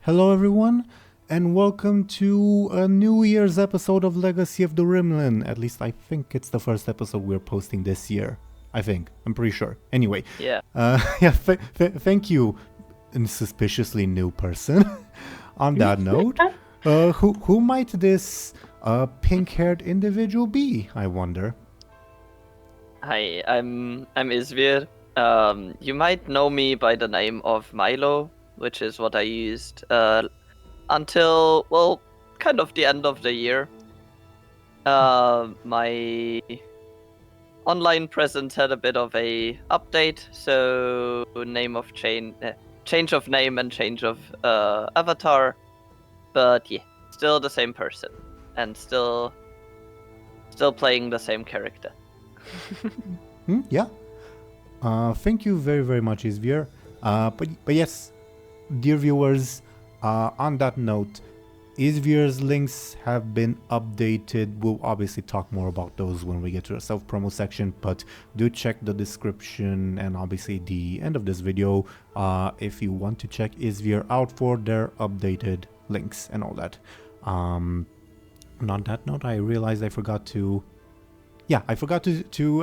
Hello everyone, and welcome to a New Year's episode of Legacy of the Rimlen. At least I think it's the first episode we're posting this year. I'm pretty sure. Anyway, Yeah. Thank you, suspiciously new person. On that note, who might this pink-haired individual be, I wonder? Hi, I'm Izvir. You might know me by the name of Milo, which is what I used until, well, kind of the end of the year. My online presence had a bit of a update, so change of name and change of avatar. But yeah, still the same person, and still playing the same character. Yeah. Thank you very, very much, Izvir. But yes, dear viewers, on that note, Izvir's links have been updated. We'll obviously talk more about those when we get to the self-promo section, but do check the description and obviously the end of this video if you want to check Izvir out for their updated links and all that. And on that note, I realized I forgot to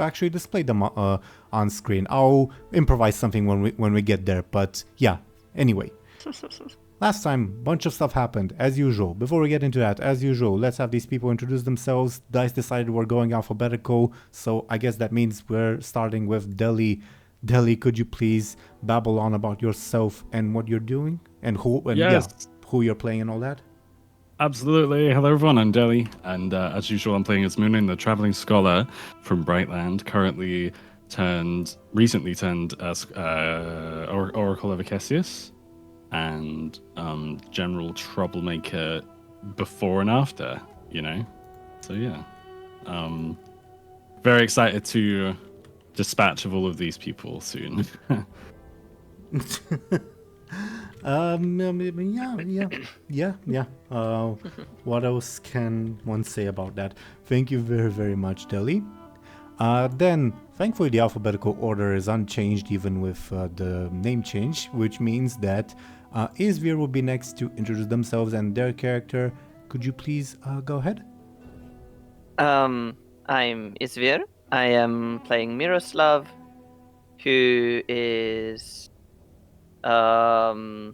actually display them on screen. I'll improvise something when we get there, but yeah, anyway. Last time, bunch of stuff happened, as usual. Before we get into that, as usual, let's have these people introduce themselves. Dice decided we're going alphabetical, so I guess that means we're starting with Dely. Dely, could you please babble on about yourself and what you're doing? And who you're playing and all that? Absolutely. Hello everyone, I'm Dely, and as usual I'm playing as Muninn, the traveling scholar from Brightland, recently turned as Oracle of Acesius, and general troublemaker before and after, you know? So yeah. Very excited to dispatch of all of these people soon. Yeah. What else can one say about that? Thank you very, very much, Dely. Then, thankfully, the alphabetical order is unchanged even with the name change, which means that Izvir will be next to introduce themselves and their character. Could you please go ahead? I'm Izvir. I am playing Miroslav, who is the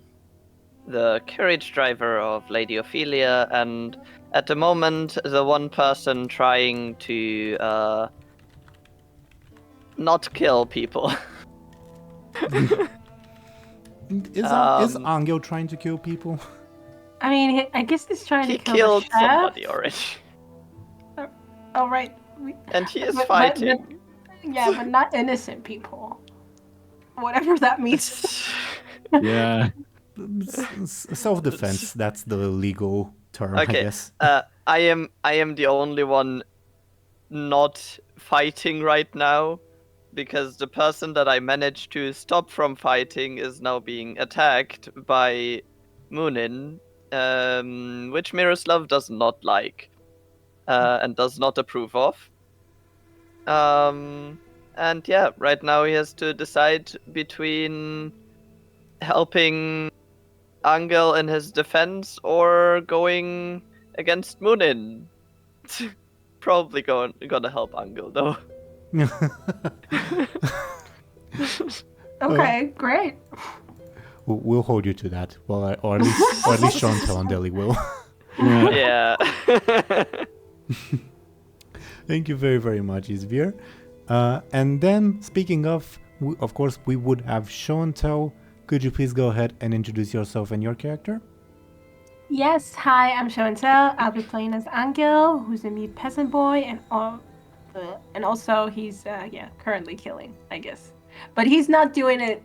carriage driver of Lady Ophelia, and at the moment the one person trying to not kill people. Is Anghel trying to kill people? I mean, I guess he's trying to kill killed the chef. somebody already. Oh, right. And he is fighting. But not innocent people. Whatever that means. Yeah. Self-defense, that's the legal term, Okay. I guess. I am the only one not fighting right now, because the person that I managed to stop from fighting is now being attacked by Muninn, which Miroslav does not like and does not approve of. And yeah, right now he has to decide between helping Anghel in his defense or going against Muninn. Probably gonna help Anghel though. Okay, great. We'll hold you to that. Well, or at least Show&Tell and Dely will. Yeah. Thank you very, very much, Izvir. And then, speaking of course, we would have Show&Tell. Could you please go ahead and introduce yourself and your character? Yes, hi, I'm Show&Tell. I'll be playing as Anghel, who's a meat peasant boy, and also he's currently killing, I guess. But he's not doing it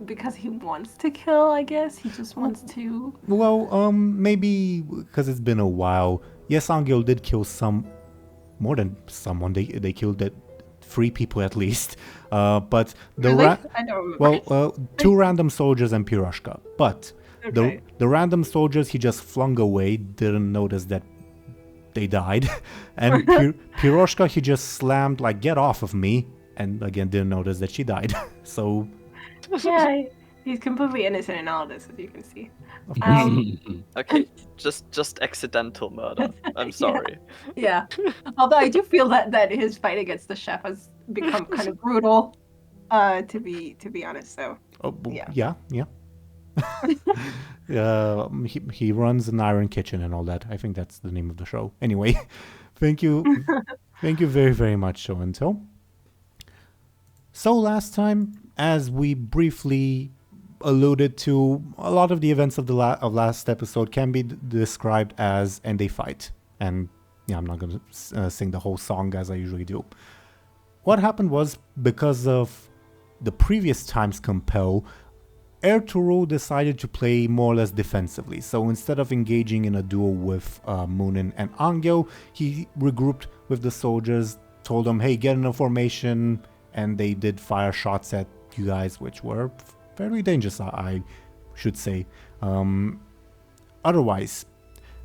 because he wants to kill, I guess. He just wants to. Well, maybe because it's been a while. Yes, Anghel did kill more than someone. They killed 3 people at least. But the really? I don't remember. two random soldiers and Piroshka. But Okay. the random soldiers he just flung away, didn't notice that they died. And Piroshka he just slammed like, get off of me, and again didn't notice that she died. So Yeah, He's completely innocent in all of this, as you can see. Of course. Okay, just accidental murder. I'm sorry. Yeah. Although I do feel that his fight against the chef has become kind of brutal, to be honest. So Yeah. He runs an iron kitchen and all that. I think that's the name of the show. Anyway, thank you very, very much, Show&Tell. So last time, as we briefly alluded to, a lot of the events of the last episode can be described as "and they fight." And yeah, I'm not going to sing the whole song as I usually do. What happened was, because of the previous time's compel, Ertuğrul decided to play more or less defensively. So instead of engaging in a duel with Muninn and Anghel, he regrouped with the soldiers, told them, hey, get in a formation, and they did fire shots at you guys, which were fairly dangerous, I should say. Otherwise,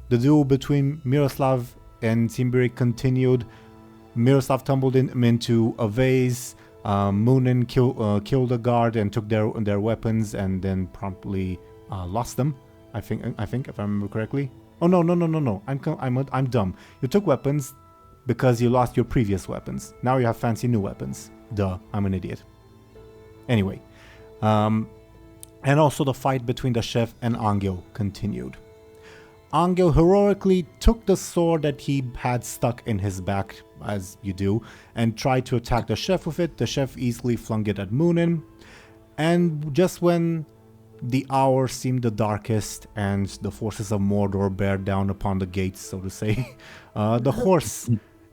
the duel between Miroslav and Cimbric continued. Miroslav tumbled him into a vase. Muninn killed a guard and took their weapons, and then promptly lost them. I think if I remember correctly. Oh no! I'm dumb. You took weapons because you lost your previous weapons. Now you have fancy new weapons. Duh! I'm an idiot. Anyway, and also the fight between the chef and Anghel continued. Anghel heroically took the sword that he had stuck in his back, as you do, and tried to attack the chef with it. The chef easily flung it at Muninn. And just when the hour seemed the darkest and the forces of Mordor bear down upon the gates, so to say, the horse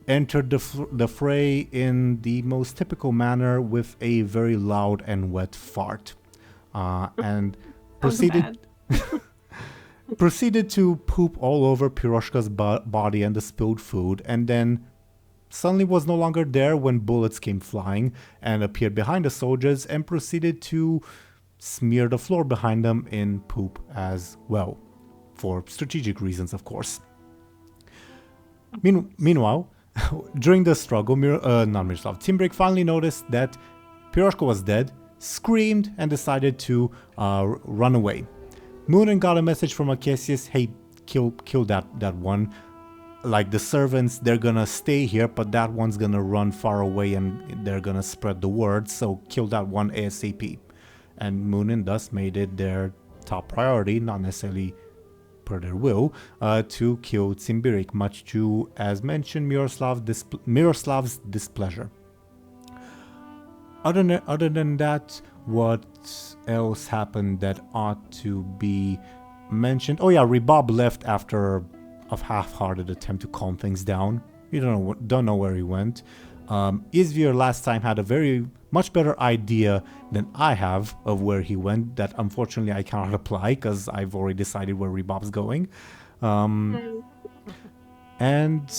entered the fray in the most typical manner with a very loud and wet fart. And proceeded to poop all over Piroshka's body and the spilled food, and then suddenly was no longer there when bullets came flying and appeared behind the soldiers and proceeded to smear the floor behind them in poop as well, for strategic reasons, of course. Meanwhile, during the struggle, Cimbric finally noticed that Piroshka was dead, screamed, and decided to run away. Muninn got a message from Acacius, hey, kill that one. Like the servants, they're gonna stay here, but that one's gonna run far away and they're gonna spread the word, so kill that one ASAP. And Muninn thus made it their top priority, not necessarily per their will, to kill Cimbric, much to, as mentioned, Miroslav's displeasure. Other than that, what else happened that ought to be mentioned? Oh yeah, Ribob left after a half-hearted attempt to calm things down. You don't know where he went. Izvir last time had a very much better idea than I have of where he went. That unfortunately I cannot apply because I've already decided where Rebob's going. And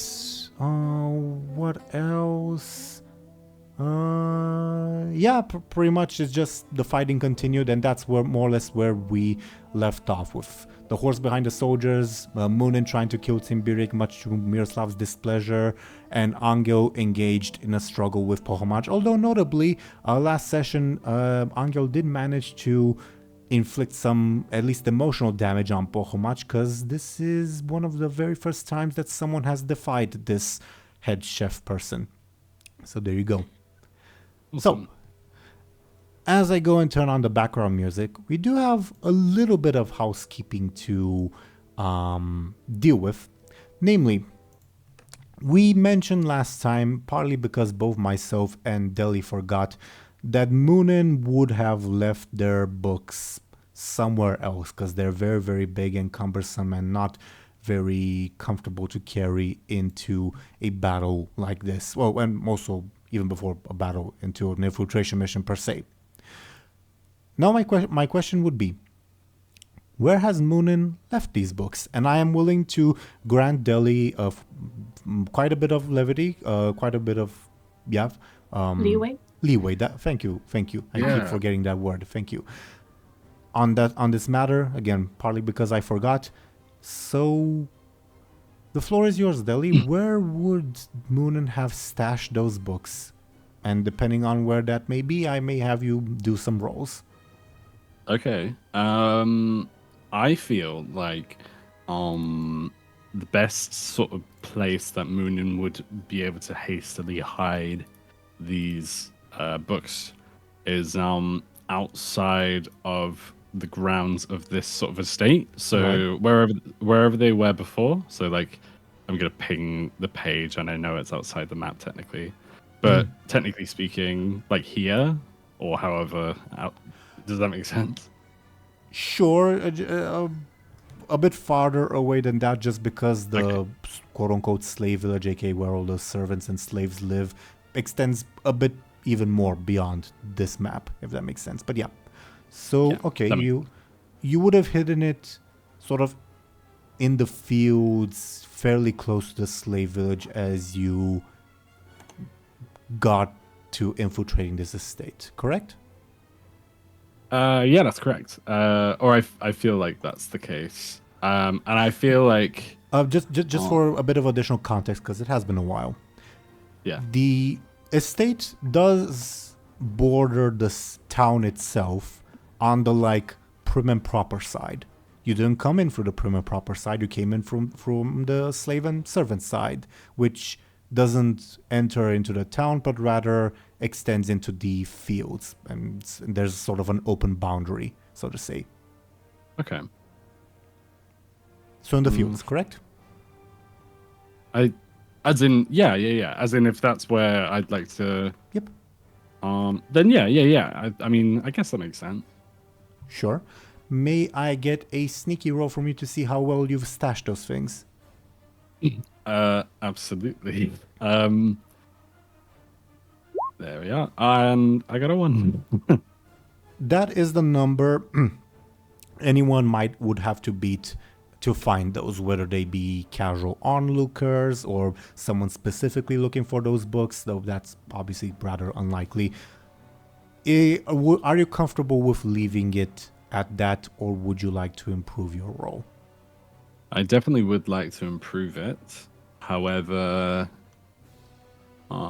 what else? Yeah, pretty much it's just the fighting continued, and that's where more or less where we left off, with the horse behind the soldiers, Muninn trying to kill Cimbric much to Miroslav's displeasure, and Anghel engaged in a struggle with Pohomaj. Although notably, last session, Anghel did manage to inflict some, at least emotional damage on Pohomaj, because this is one of the very first times that someone has defied this head chef person. So there you go. So, as I go and turn on the background music, we do have a little bit of housekeeping to deal with. Namely, we mentioned last time, partly because both myself and Deli forgot, that Muninn would have left their books somewhere else, because they're very, very big and cumbersome and not very comfortable to carry into a battle like this. Well, and also even before a battle, into an infiltration mission per se. Now my question would be, where has Muninn left these books? And I am willing to grant Deli quite a bit of levity, quite a bit of leeway. Thank you. I keep forgetting that word. Thank you. On this matter, again, partly because I forgot. So the floor is yours, Deli. Where would Muninn have stashed those books? And depending on where that may be, I may have you do some rolls. Okay. I feel like the best sort of place that Muninn would be able to hastily hide these books is outside of the grounds of this sort of estate. So wherever they were before. So like I'm gonna ping the page, and I know it's outside the map technically, but technically speaking, like here or however out. Does that make sense? Sure, a bit farther away than that, just because the quote-unquote slave village, aka where all the servants and slaves live, extends a bit even more beyond this map, if that makes sense. But yeah, so okay, you would have hidden it sort of in the fields, fairly close to the slave village as you got to infiltrating this estate, correct? Yeah, that's correct. Or I feel like that's the case. And I feel like just for a bit of additional context, because it has been a while. Yeah. The estate does border the town itself on the like prim and proper side. You didn't come in through the prim and proper side. You came in from the slave and servant side, which doesn't enter into the town, but rather extends into the fields, and there's sort of an open boundary, so to say. Okay. So in the fields, correct? As in if that's where I'd like to. Yep. Then yeah. I mean, I guess that makes sense. Sure. May I get a sneaky roll from you to see how well you've stashed those things? Absolutely. There we are. And I got a 1. That is the number anyone would have to beat to find those, whether they be casual onlookers or someone specifically looking for those books, though that's obviously rather unlikely. Are you comfortable with leaving it at that, or would you like to improve your roll? I definitely would like to improve it. However, I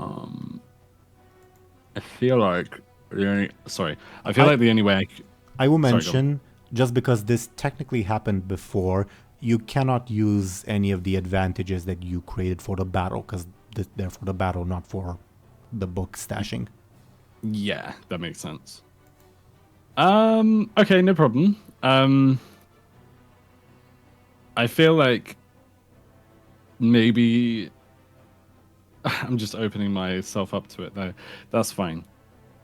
feel like the only way I will mention, just because this technically happened before, you cannot use any of the advantages that you created for the battle, because they're for the battle, not for the book stashing. Yeah, that makes sense. Okay, no problem. I feel like maybe I'm just opening myself up to it though. That's fine.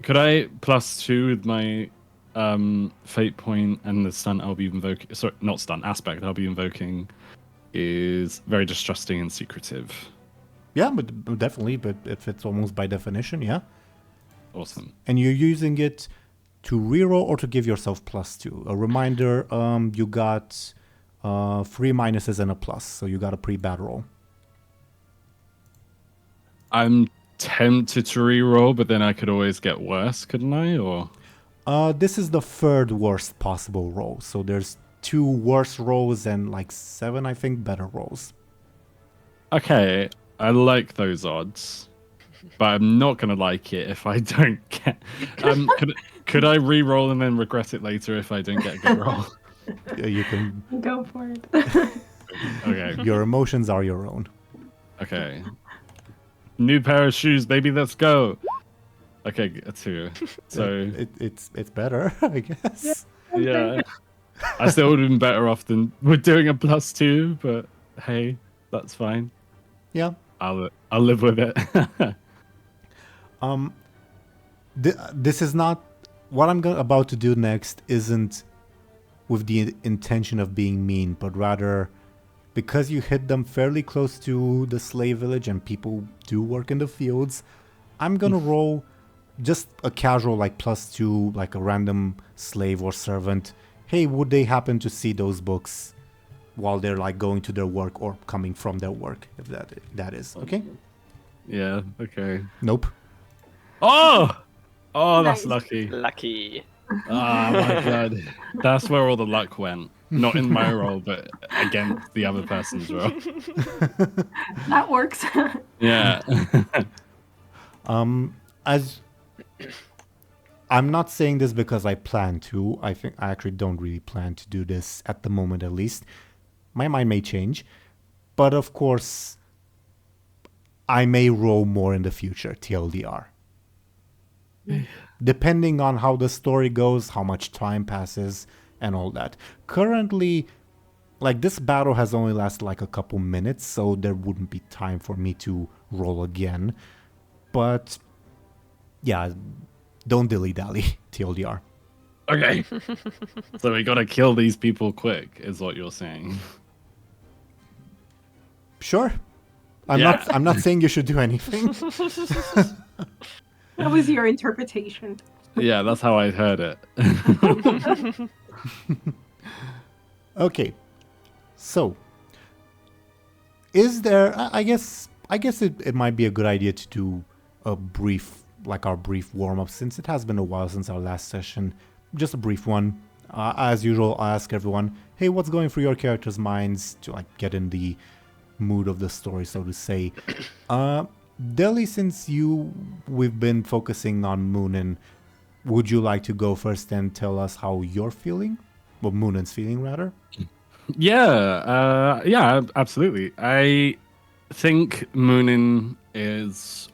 Could I +2 with my fate point, and the stunt I'll be invoking, sorry, not stunt, aspect I'll be invoking is very distrusting and secretive. Yeah, but definitely, but if it's almost by definition, yeah. Awesome. And you're using it to reroll or to give yourself +2. A reminder, you got 3 minuses and a plus, so you got a pretty bad roll. I'm tempted to reroll, but then I could always get worse, couldn't I? Or this is the third worst possible roll, so there's 2 worse rolls and like 7, I think, better rolls. Okay, I like those odds, but I'm not gonna like it if I don't get. Could I re-roll and then regret it later if I don't get a good roll? You can Go for it. Okay. Your emotions are your own. Okay. New pair of shoes, baby. Let's go. Okay, a 2. So it's better, I guess. yeah. I still would have been better off than we're doing a +2, but hey, that's fine. Yeah. I'll live with it. This is not what I'm about to do next. Isn't with the intention of being mean, but rather because you hit them fairly close to the slave village and people do work in the fields. I'm gonna roll just a casual like +2, like a random slave or servant. Hey, would they happen to see those books while they're like going to their work or coming from their work, if that is okay? Yeah, okay. Nope. Oh, that's Nice. lucky. Lucky. Oh my god. That's where all the luck went. Not in my role, but against the other person's role. That works. As I'm not saying this because I plan to. I think I actually don't really plan to do this at the moment, at least. My mind may change, but of course, I may roll more in the future, TLDR. Depending on how the story goes, how much time passes, and all that. Currently, like, this battle has only lasted like a couple minutes, so there wouldn't be time for me to roll again. But, yeah, don't dilly-dally, TLDR. Okay. So we gotta kill these people quick, is what you're saying. Sure. Yeah. I'm not saying you should do anything. That was your interpretation. Yeah, that's how I heard it. Okay. So, is there? I guess it might be a good idea to do a brief, like our brief warm up, since it has been a while since our last session. Just a brief one. As usual, I ask everyone, "Hey, what's going through your characters' minds?" to like get in the mood of the story, so to say. Deli, since we've been focusing on Muninn, would you like to go first and tell us how you're feeling? Well, Muninn's feeling, rather. Yeah, absolutely. I think Muninn is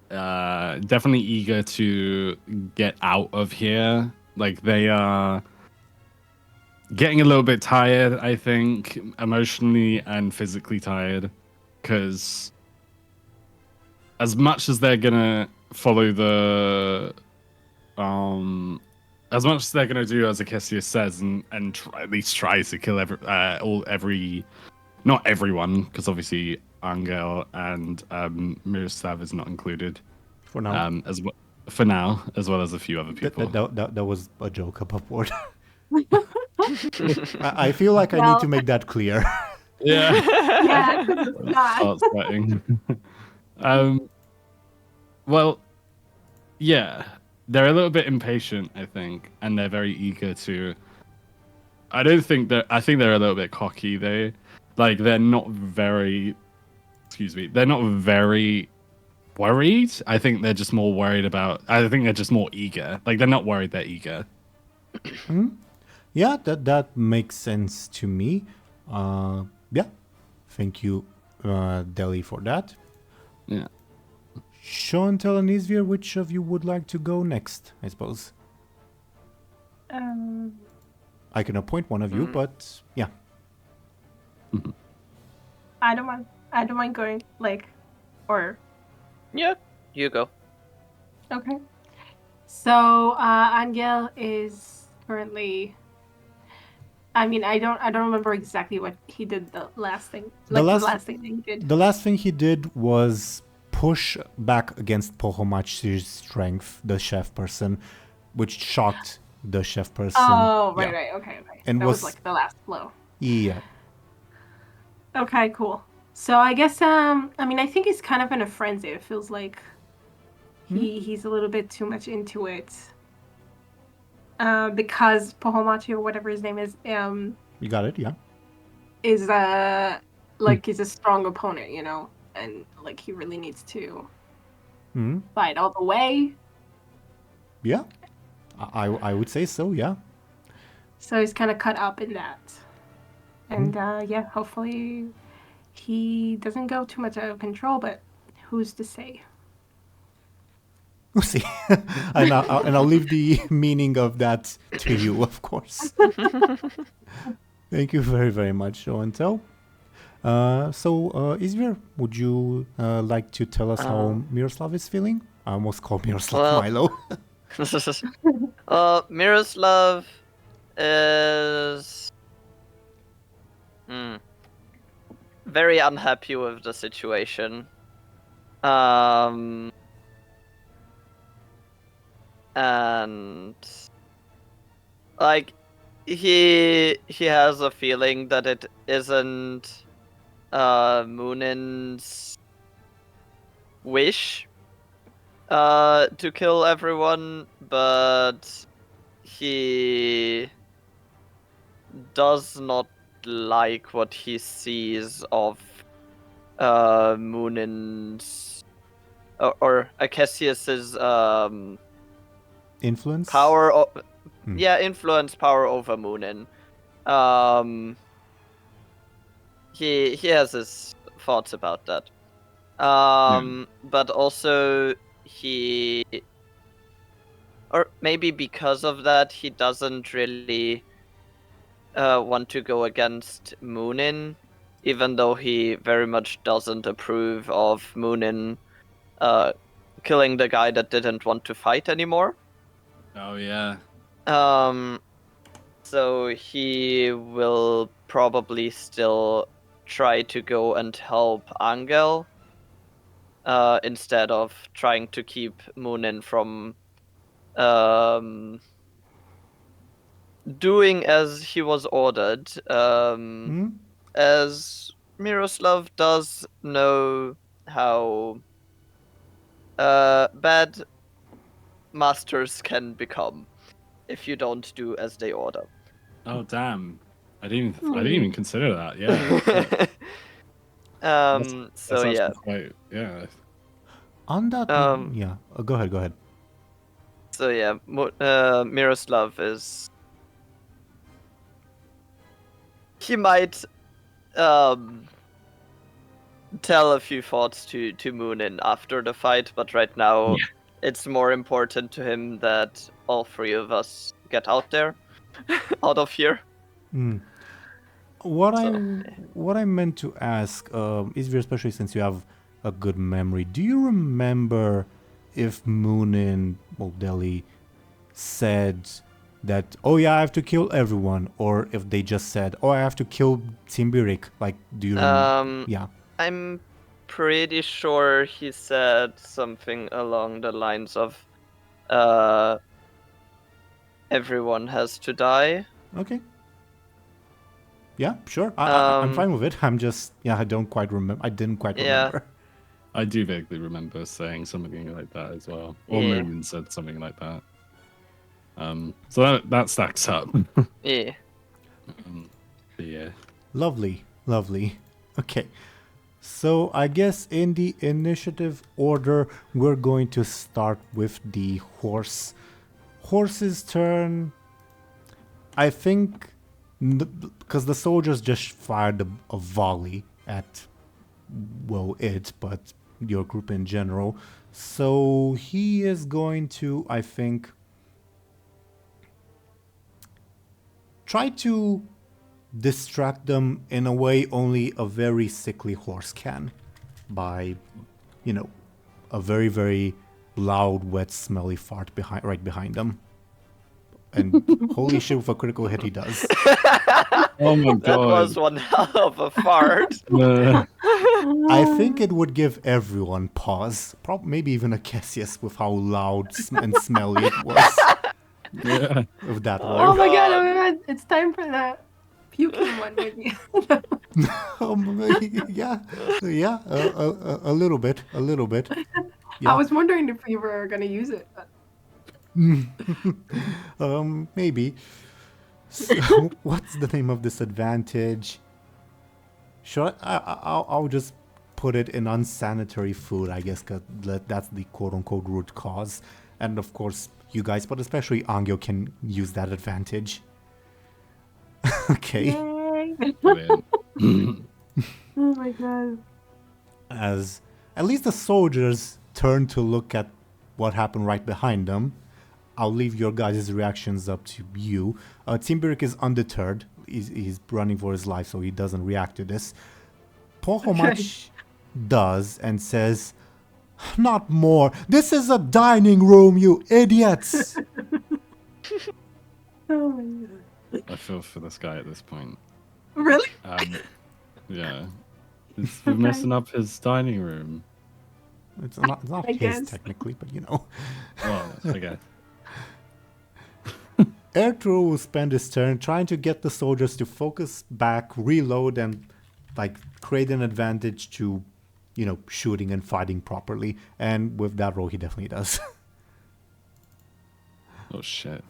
definitely eager to get out of here. Like, they are getting a little bit tired, I think, emotionally and physically tired, because as much as they're gonna follow the as much as they're gonna do as Akessius says and at least try to kill not everyone, because obviously Anghel and Miroslav is not included For now. for now, as well as a few other people. That was a joke above board. I feel like I need to make that clear. Yeah. Yeah, 'cause it's not. Start sweating. Well, yeah, they're a little bit impatient, I think, and they're very eager to. I think they're a little bit cocky. They're not very. Excuse me. They're not very worried. I think they're just more worried about. I think they're just more eager. Like, they're not worried. They're eager. Yeah, that makes sense to me. Yeah, thank you, Deli, for that. Yeah. Show&Tell and Izvir, which of you would like to go next, I suppose? I can appoint one of you, but yeah. I don't mind going, like, or Yeah, you go. okay. So Anghel is currently. I mean, I don't remember exactly what he did the last thing. Like, the last thing that he did. The last thing he did was push back against Pohomachi's strength, the chef person, which shocked the chef person. Oh, right, Yeah. right, okay. And that was like the last blow. Yeah. Okay, cool. So I guess I mean, I think he's kind of in a frenzy. It feels like he's a little bit too much into it. Because Pohomachi, or whatever his name is, You got it, yeah. is he's a strong opponent, you know, and like he really needs to fight all the way. Yeah. I would say so, yeah. So he's kind of cut up in that. And yeah, hopefully he doesn't go too much out of control, but who's to say? We'll see. and I'll leave the meaning of that to you, of course. Thank you very, very much, Show&Tell. So, Izvir, would you like to tell us how Miroslav is feeling? I almost called Miroslav Milo. Miroslav is very unhappy with the situation. And like he has a feeling that it isn't Muninn's wish to kill everyone, but he does not like what he sees of Muninn's or Acacius's Influence? power. Hmm. Yeah, influence power over Muninn. He has his thoughts about that. But also he, or maybe because of that, he doesn't really want to go against Muninn, even though he very much doesn't approve of Muninn killing the guy that didn't want to fight anymore. Oh yeah. So he will probably still try to go and help Anghel instead of trying to keep Muninn from doing as he was ordered. Hmm? As Miroslav does know how bad masters can become if you don't do as they order. Oh damn. I didn't even consider that. Yeah. So That's yeah. actually quite, yeah. On that, Um, yeah. Go ahead. So yeah, Miroslav is. He might tell a few thoughts to Muninn after the fight, but right now it's more important to him that all three of us get out there, out of here. Hmm. What So, I meant to ask, Izvir, especially since you have a good memory, do you remember if Muninn or Dely said that, oh yeah, I have to kill everyone, or if they just said, oh, I have to kill Timbirik? Like, do you remember? Yeah. I'm pretty sure he said something along the lines of, everyone has to die. Okay. Yeah, sure. I'm fine with it. I'm just, I didn't quite remember. I do vaguely remember saying something like that as well. Or Yeah. Muninn said something like that. So that stacks up. Yeah. Yeah. Lovely. Okay. So I guess in the initiative order, we're going to start with the horse. Horse's turn. I think, because the soldiers just fired a volley at, well, but your group in general. So he is going to, I think, try to distract them in a way only a very sickly horse can, by, a very, very loud, wet, smelly fart right behind them. And holy shit, with a critical hit he does. Oh my god. That was one hell of a fart. I think it would give everyone pause. Maybe even Acacius, with how loud and smelly it was. Yeah. With that Oh one. my god, it's time for that puking one maybe. Yeah, a little bit. Yeah. I was wondering if we were gonna use it. But... Maybe. So, what's the name of this advantage? Sure, I'll just put it in unsanitary food, I guess, because that's the quote-unquote root cause. And of course, you guys, but especially Anghel, can use that advantage. Okay. Brilliant. Oh my god. As at least the soldiers turn to look at what happened right behind them. I'll leave your guys' reactions up to you. Timbirik is undeterred. He's running for his life, so he doesn't react to this. Pohomach does and says, "Not more. This is a dining room, you idiots." Oh my god. I feel for this guy at this point. Really? Yeah. We're messing up his dining room. It's not I his guess. technically, but Well, I guess. Ertuğrul will spend his turn trying to get the soldiers to focus back, reload, and create an advantage to, shooting and fighting properly. And with that roll, he definitely does. Oh shit.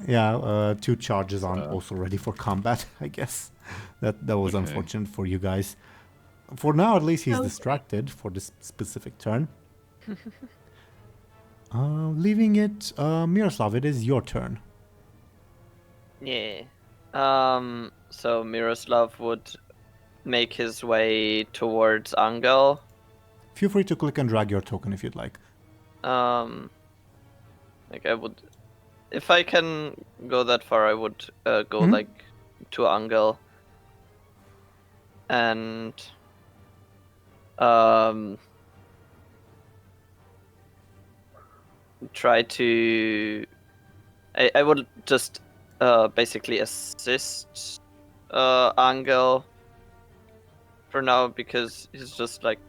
Yeah, 2 charges aren't also ready for combat, I guess. That was Okay. unfortunate for you guys. For now, at least, he's distracted for this specific turn. Leaving it, Miroslav, it is your turn. Yeah. So Miroslav would make his way towards Anghel. Feel free to click and drag your token if you'd like. Like I would, if I can go that far, I would go Mhm. like to Anghel. And try to. I would just basically assist Anghel for now because he's just like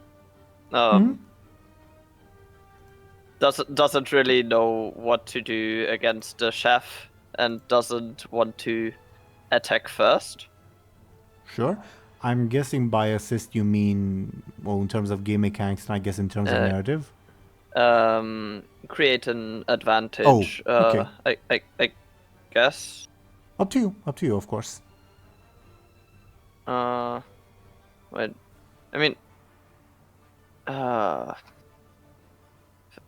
doesn't really know what to do against the chef and doesn't want to attack first. Sure. I'm guessing by assist you mean, well, in terms of game mechanics, and I guess in terms of narrative. Create an advantage. Oh, okay. I guess. Up to you, of course. Wait, I mean,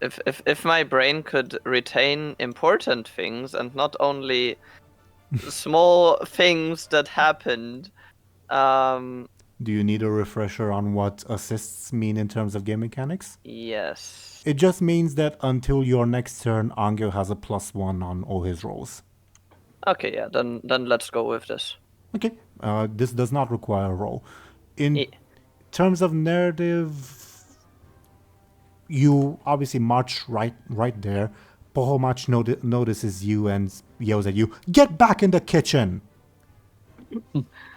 if my brain could retain important things and not only small things that happened. Do you need a refresher on what assists mean in terms of game mechanics? Yes. It just means that until your next turn, Anghel has a +1 on all his rolls. Okay, yeah, then let's go with this. Okay, this does not require a roll. In terms of narrative, you obviously march right there. Pohomach notices you and yells at you, "Get back in the kitchen!"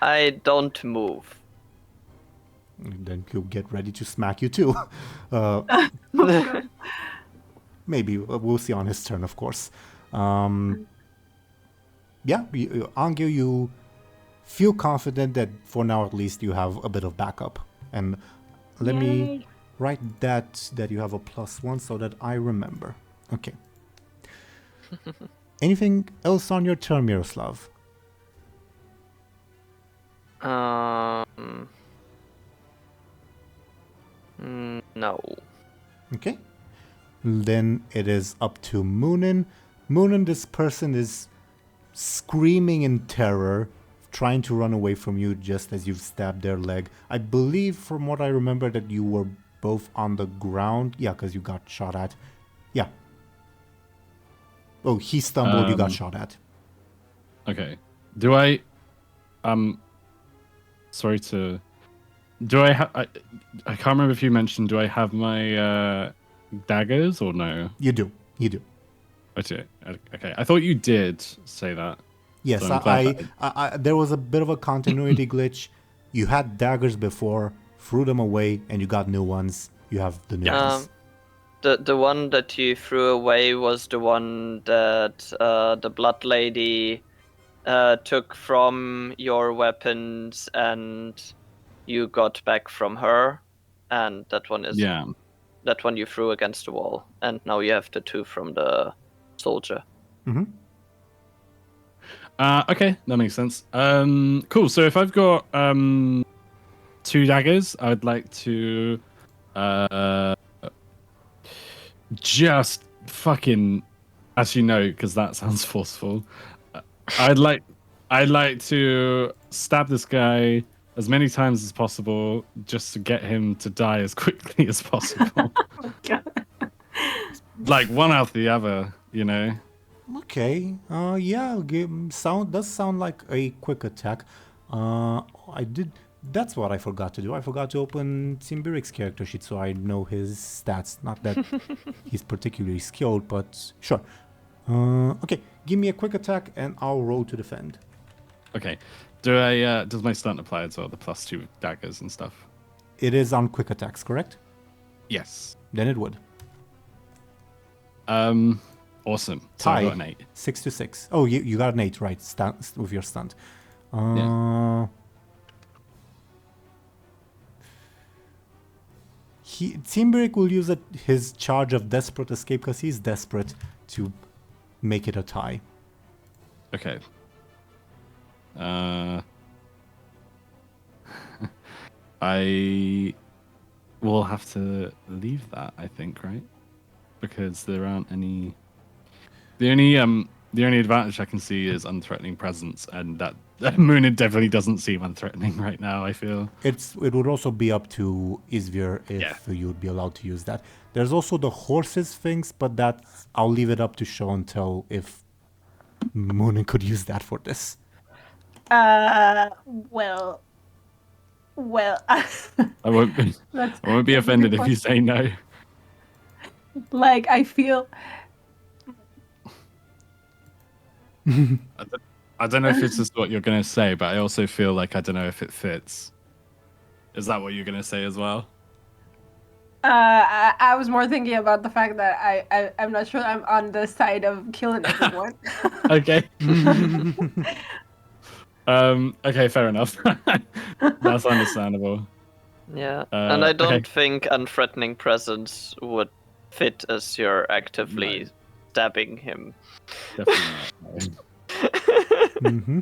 I don't move. Then he'll get ready to smack you too. Maybe, we'll see on his turn, of course. Yeah, Anghel, you feel confident that for now at least you have a bit of backup. And let me write that you have a +1 so that I remember. Okay. Anything else on your turn, Miroslav? No. Okay. Then it is up to Muninn. Muninn, this person is screaming in terror, trying to run away from you just as you've stabbed their leg. I believe, from what I remember, that you were both on the ground. Yeah, because you got shot at. Yeah. Oh, he stumbled, you got shot at. Okay. Do I... Sorry to... Do I have... I can't remember if you mentioned, do I have my daggers or no? You do. Okay. I thought you did say that. Yes, So I there was a bit of a continuity glitch. You had daggers before, threw them away, and you got new ones. You have the new ones. The one that you threw away was the one that the Blood Lady took from your weapons and you got back from her, and that one is that one you threw against the wall, and now you have the two from the soldier. Mm-hmm. Okay, that makes sense. Cool. So if I've got 2 daggers, I'd like to just fucking, as you know, because that sounds forceful. I'd like to stab this guy as many times as possible, just to get him to die as quickly as possible. Oh, God. Like one after the other, you know. Okay. Yeah. Does sound like a quick attack. That's what I forgot to do. I forgot to open Timbiric's character sheet so I know his stats. Not that he's particularly skilled, but sure. Okay. Give me a quick attack and I'll roll to defend. Okay. Does my stunt apply as well? The +2 daggers and stuff. It is on quick attacks, correct? Yes. Then it would. Awesome. So I got an 8. 6-6. Oh, you got an 8, right? With your stunt. Timbiric will use his charge of desperate escape because he's desperate to make it a tie. Okay. I we'll have to leave that, I think, right? Because there aren't any. The only advantage I can see is unthreatening presence, and that Muninn definitely doesn't seem unthreatening right now. I feel It would also be up to Izvir if you would be allowed to use that. There's also the horses things, but I'll leave it up to Show&Tell if Muninn could use that for this. Well, I won't be. I won't be offended if you say no. like I feel. I don't know if it's just what you're going to say, but I also feel like I don't know if it fits. Is that what you're going to say as well? I was more thinking about the fact that I'm not sure I'm on the side of killing everyone. Okay. Okay, fair enough. That's understandable. Yeah, and I don't okay. think unthreatening presence would fit as you're actively stabbing him. Definitely not. Mm-hmm.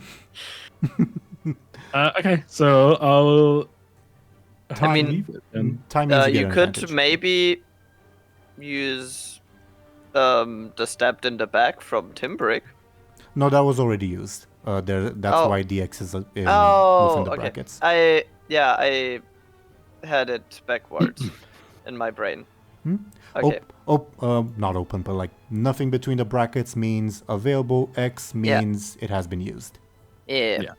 Okay, so I'll. I mean, leave it then. Time is you could advantage. maybe use the stabbed in the back from Timberick. No, that was already used. That's why DX is within the brackets. I had it backwards in my brain. Okay. Not open, but like nothing between the brackets means available. X means it has been used. Yeah.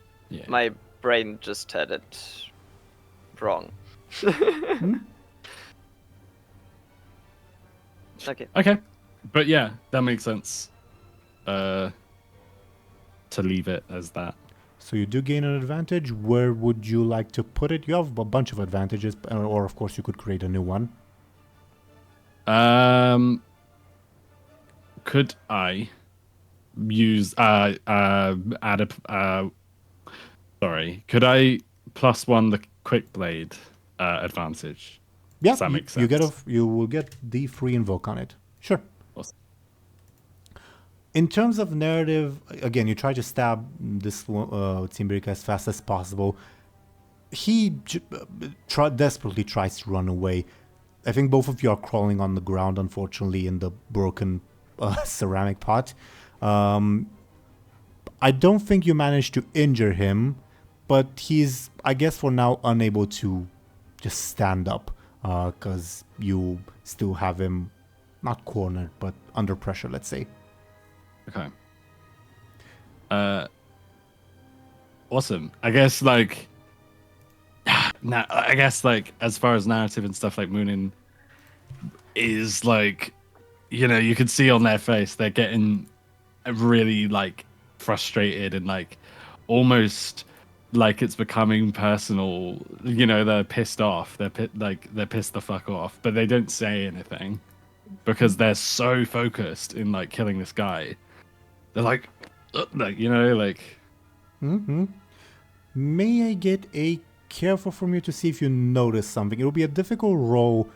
My brain just had it wrong. Okay. But yeah, that makes sense. To leave it as that. So you do gain an advantage. Where would you like to put it? You have a bunch of advantages, or of course you could create a new one. Could I use add a could I +1 the quick blade advantage? Yeah, Does that make sense? You will get the free invoke on it. Sure. Awesome. In terms of narrative, again, you try to stab this Timberic as fast as possible. He desperately tries to run away. I think both of you are crawling on the ground, unfortunately, in the broken ceramic pot. I don't think you managed to injure him, but he's, I guess for now, unable to just stand up because you still have him not cornered, but under pressure, let's say. Okay. Awesome. I guess as far as narrative and stuff, like Muninn is like, you can see on their face they're getting really frustrated and almost like it's becoming personal. They're pissed off. They're pissed the fuck off, but they don't say anything because they're so focused in killing this guy. They're Mm-hmm. May I get a careful from you to see if you notice something? It'll be a difficult roll,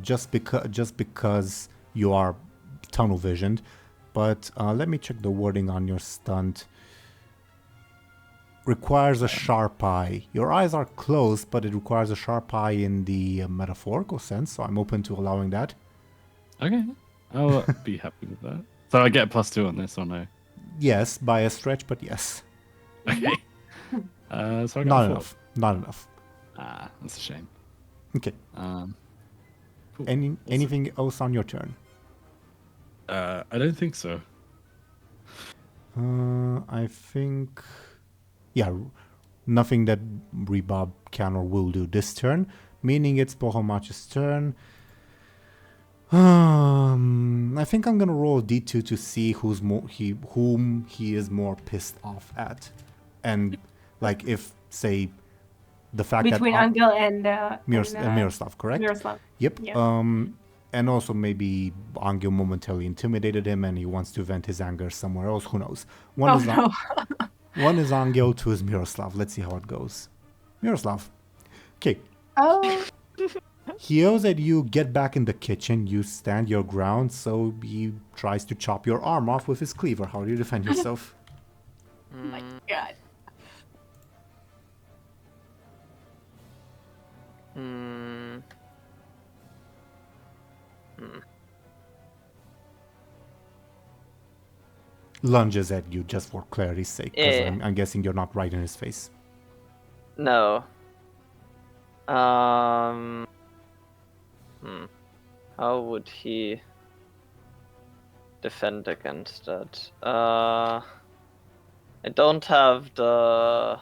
just because you are tunnel visioned. But let me check the wording on your stunt. Requires a sharp eye. Your eyes are closed, but it requires a sharp eye in the metaphorical sense. So I'm open to allowing that. Okay, I'll be happy with that. So I get a +2 on this, or no? Yes, by a stretch, but yes. Okay. So I got Not 4. enough. Not enough. Ah, that's a shame. Okay. Cool. Anything else on your turn? I don't think so. I think, nothing that Rebob can or will do this turn, meaning it's Bohomach's turn. I think I'm gonna roll a d2 to see whom he is more pissed off at, and if say the fact Between that Anghel and Miroslav, correct? Miroslav. Yep. Yeah. And also maybe Anghel momentarily intimidated him and he wants to vent his anger somewhere else. Who knows? One is Anghel, 2 is Miroslav. Let's see how it goes. Miroslav. Okay. Oh. He yells at you, get back in the kitchen. You stand your ground, so he tries to chop your arm off with his cleaver. How do you defend yourself? Oh my god. lunges at you, just for clarity's sake, because Yeah. I'm guessing you're not right in his face. No. How would he defend against that? I don't have the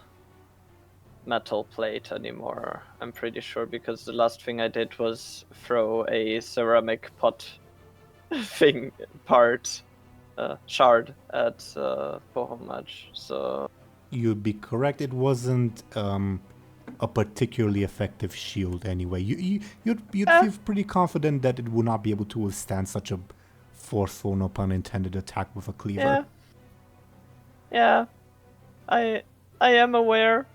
metal plate anymore, I'm pretty sure, because the last thing I did was throw a ceramic pot thing shard at Pohomaj, so You'd be correct. It wasn't a particularly effective shield anyway. You'd feel pretty confident that it would not be able to withstand such a forceful, no pun intended, attack with a cleaver. Yeah, I am aware.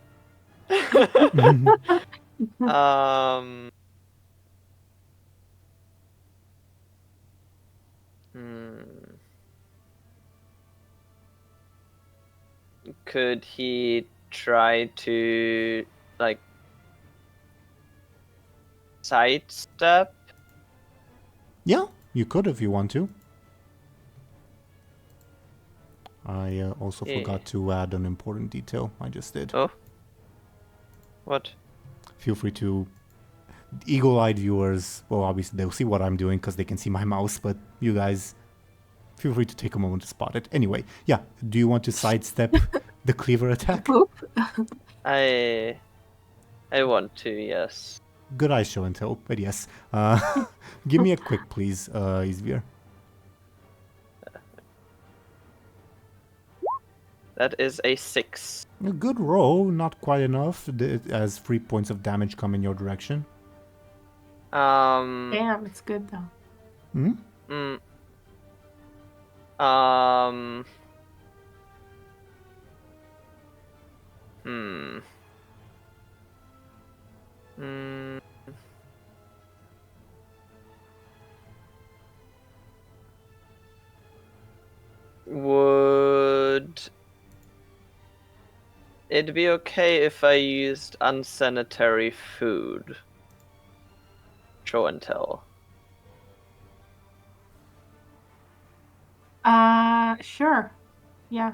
Could he try to like sidestep? Yeah, you could if you want to. I also forgot to add an important detail. I just did. Oh. What? Feel free to... Eagle-eyed viewers, well, obviously they'll see what I'm doing because they can see my mouse, but you guys, feel free to take a moment to spot it. Anyway, yeah, do you want to sidestep the cleaver attack? I want to, yes. Good eye show and tell, but yes. Give me a quick, please, Izvir. That is a 6. A good roll, not quite enough, as 3 points of damage come in your direction. Damn, it's good though. Would it be okay if I used unsanitary food? Show and tell. Sure. Yeah.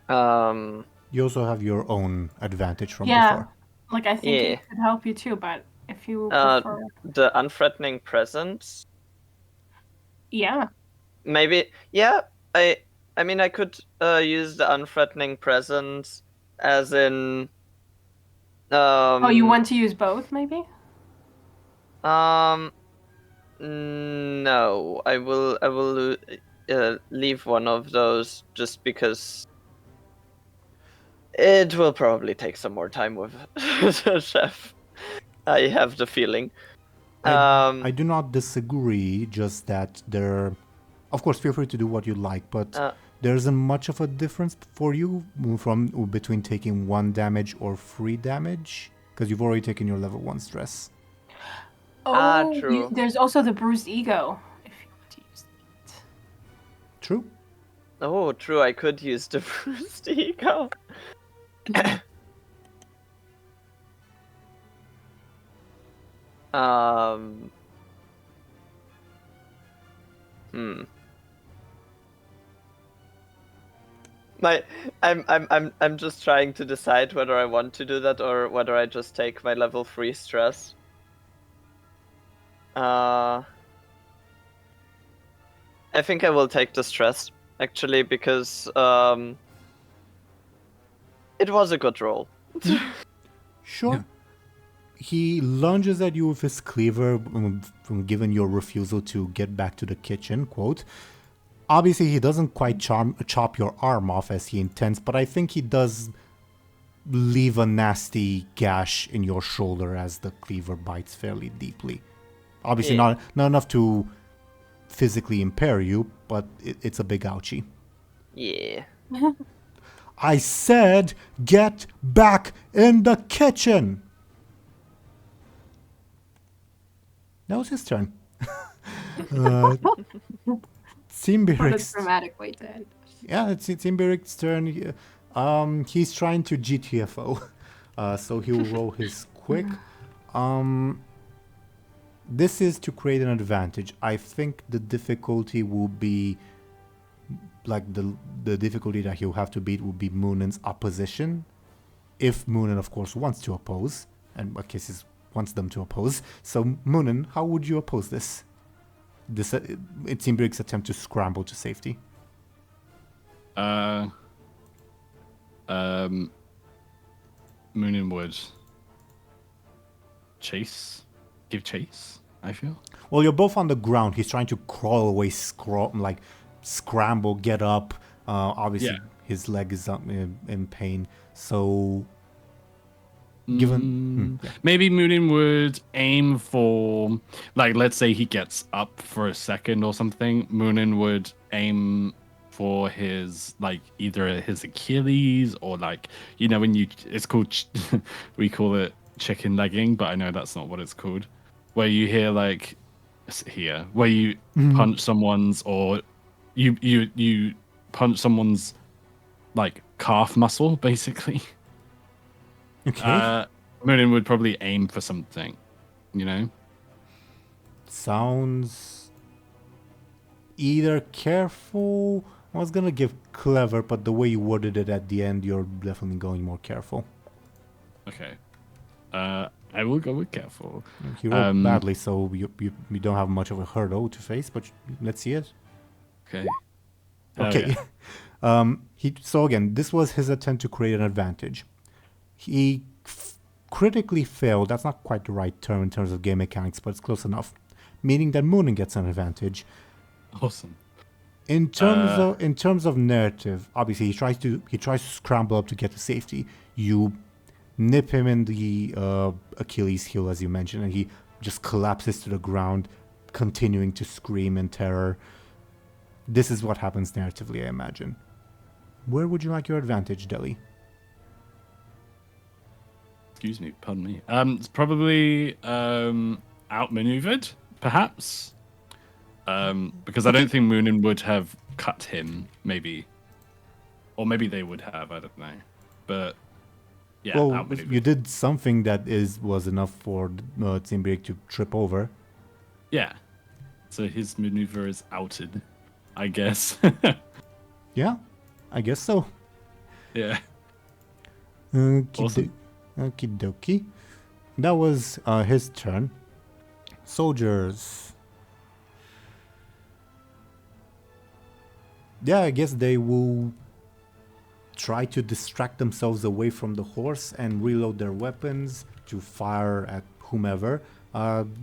You also have your own advantage from Yeah. before. Like, I think it could help you too, but if you prefer... The unthreatening presence? Yeah. Maybe, yeah, I mean, I could use the unthreatening presence as in... oh, you want to use both, maybe? No, I will leave one of those just because it will probably take some more time with the chef. I have the feeling. I do not disagree, just that there... Of course, feel free to do what you like, but there isn't much of a difference for you between taking 1 damage or 3 damage, because you've already taken your level 1 stress. Oh, true. There's also the bruised ego, if you want to use that. True. Oh, true, I could use the bruised ego. I'm just trying to decide whether I want to do that or whether I just take my level 3 stress. I think I will take the stress, actually, because it was a good roll. Sure. Yeah. He lunges at you with his cleaver, given your refusal to get back to the kitchen, quote. Obviously, he doesn't quite chop your arm off as he intends, but I think he does leave a nasty gash in your shoulder as the cleaver bites fairly deeply. Obviously, not enough to physically impair you, but it's a big ouchie. Yeah. I said, get back in the kitchen! That was his turn. What a Simbiric's... dramatic way to end. Yeah, it's Simbiric's turn. He's trying to GTFO. So he'll roll his quick. this is to create an advantage. I think the difficulty will be like the difficulty that he'll have to beat will be Munin's opposition. If Muninn, of course, wants to oppose, and in cases wants them to oppose. So Muninn, how would you oppose this? It's Imbrig's attempt to scramble to safety. Muninn would give chase, I feel. Well, you're both on the ground. He's trying to crawl away, scramble, get up. Obviously, his leg is in pain. So, given... Maybe Muninn would aim for, like, let's say he gets up for a second or something. Muninn would aim for his, like, either his Achilles or, like, you know, when it's called, we call it chicken legging, but I know that's not what it's called. Where you hear, like, where you punch someone's, or you punch someone's, like, calf muscle, basically. Okay. Muninn would probably aim for something, you know? Sounds either careful. I was gonna give clever, but the way you worded it at the end, you're definitely going more careful. Okay. I will go with careful. You rolled badly, so you don't have much of a hurdle to face, but let's see it. Okay. Okay. Yeah. So again, this was his attempt to create an advantage. He critically failed. That's not quite the right term in terms of game mechanics, but it's close enough. Meaning that Muninn gets an advantage. Awesome. In terms of narrative, obviously he tries to scramble up to get to safety. You nip him in the Achilles heel, as you mentioned, and he just collapses to the ground, continuing to scream in terror. This is what happens narratively, I imagine. Where would you like your advantage, Deli? Excuse me, pardon me. It's probably outmaneuvered, perhaps. Because I don't think Muninn would have cut him, maybe. Or maybe they would have, I don't know. But, yeah, well, outmaneuvered. you did something that was enough for Zimbrig to trip over. Yeah. So his maneuver is outed, I guess. Yeah, I guess so. Yeah. Okie dokie. That was his turn. Soldiers. Yeah, I guess they will try to distract themselves away from the horse and reload their weapons to fire at whomever.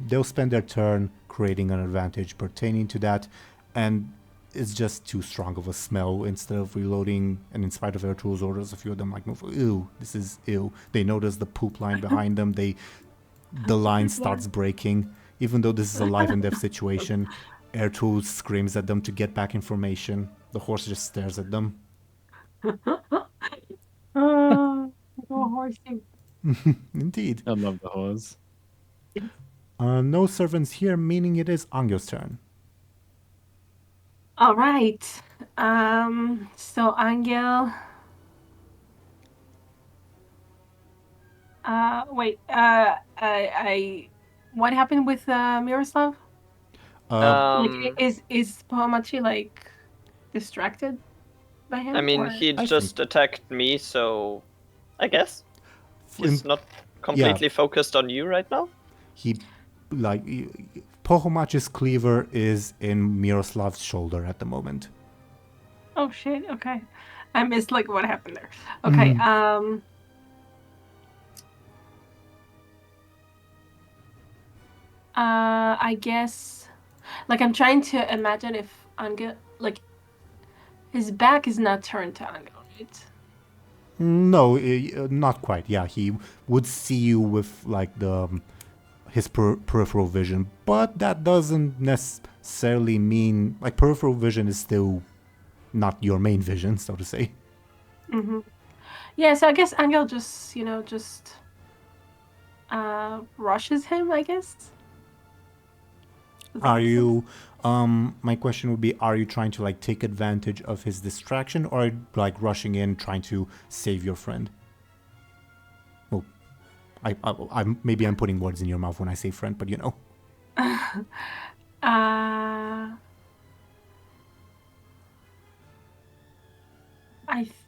They'll spend their turn creating an advantage pertaining to that, and it's just too strong of a smell. Instead of reloading, and in spite of Ertuğrul's orders, a few of them like move. Ew, this is ew. They notice the poop line behind them. The line starts breaking. Even though this is a life and death situation, Ertuğrul screams at them to get back information. The horse just stares at them. Oh, horsey. Indeed. I love the horse. No servants here, meaning it is Anghel's turn. All right. So Anghel. Wait. What happened with Miroslav? Like, is Pomachi like distracted by him? I mean, or- he I just attacked me, so I guess he's not completely focused on you right now. Pohomachi's cleaver is in Miroslav's shoulder at the moment. Oh shit. Okay, I missed like what happened there. Okay. I guess, like, I'm trying to imagine if Anghel, like, his back is not turned to Anghel, right? No, not quite. Yeah, he would see you with like his peripheral vision, but that doesn't necessarily mean like peripheral vision is still not your main vision, so to say. Mm-hmm. Yeah, so I guess Anghel just, rushes him, I guess. Does that Are make you my question would be, are you trying to like take advantage of his distraction, or like rushing in trying to save your friend? Well, I'm maybe I'm putting words in your mouth when I say friend, but you know. I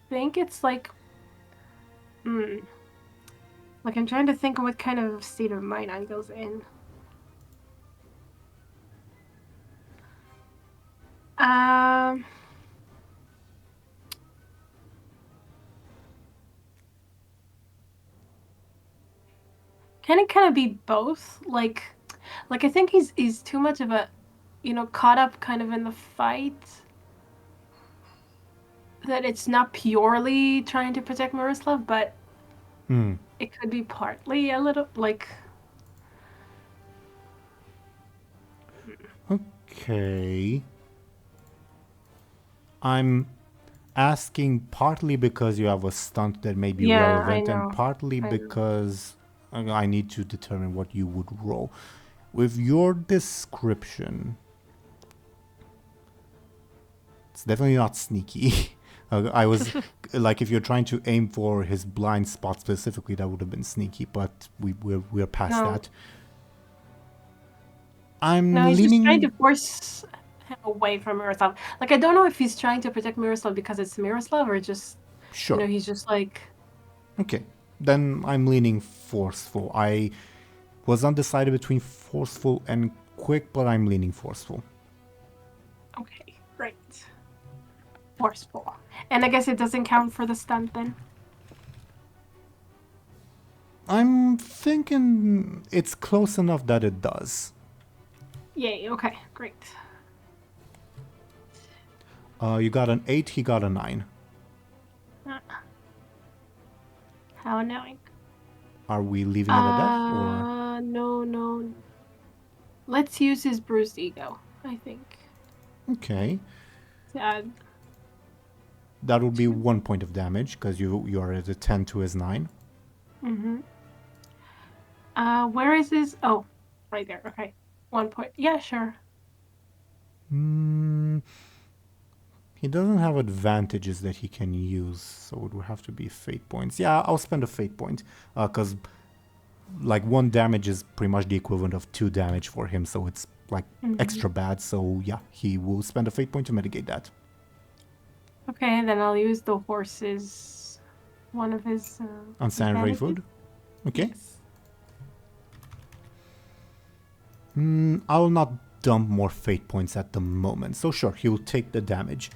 think it's like, like I'm trying to think of what kind of state of mind Angel's in. Can it kind of be both? Like I think he's too much of a, caught up kind of in the fight. That it's not purely trying to protect Miroslav, but it could be partly a little like. Okay. I'm asking partly because you have a stunt that may be relevant, and partly because I need to determine what you would roll. With your description, it's definitely not sneaky. I was like, if you're trying to aim for his blind spot specifically, that would have been sneaky, but we're past that. He's just trying to force him away from Miroslav. Like, I don't know if he's trying to protect Miroslav because it's Miroslav or just, he's just like... Okay, then I'm leaning forceful. I was undecided between forceful and quick, but I'm leaning forceful. Okay, great. Forceful. And I guess it doesn't count for the stunt then? I'm thinking it's close enough that it does. Yay, okay, great. You got an 8, he got a 9. How annoying. Are we leaving it at death, or? No. Let's use his bruised ego, I think. Okay. Sad. That would be 1 point of damage, because you are at a 10 to his 9. Mm-hmm. Where is his... Oh, right there, okay. 1 point. Yeah, sure. He doesn't have advantages that he can use, so it would have to be fate points. Yeah, I'll spend a fate point, because like 1 damage is pretty much the equivalent of 2 damage for him, so it's like extra bad. So yeah, he will spend a fate point to mitigate that. Okay, then I'll use the horse's... one of his... Unsanitary food? Okay. Yes. I'll not dump more fate points at the moment, so sure, he will take the damage.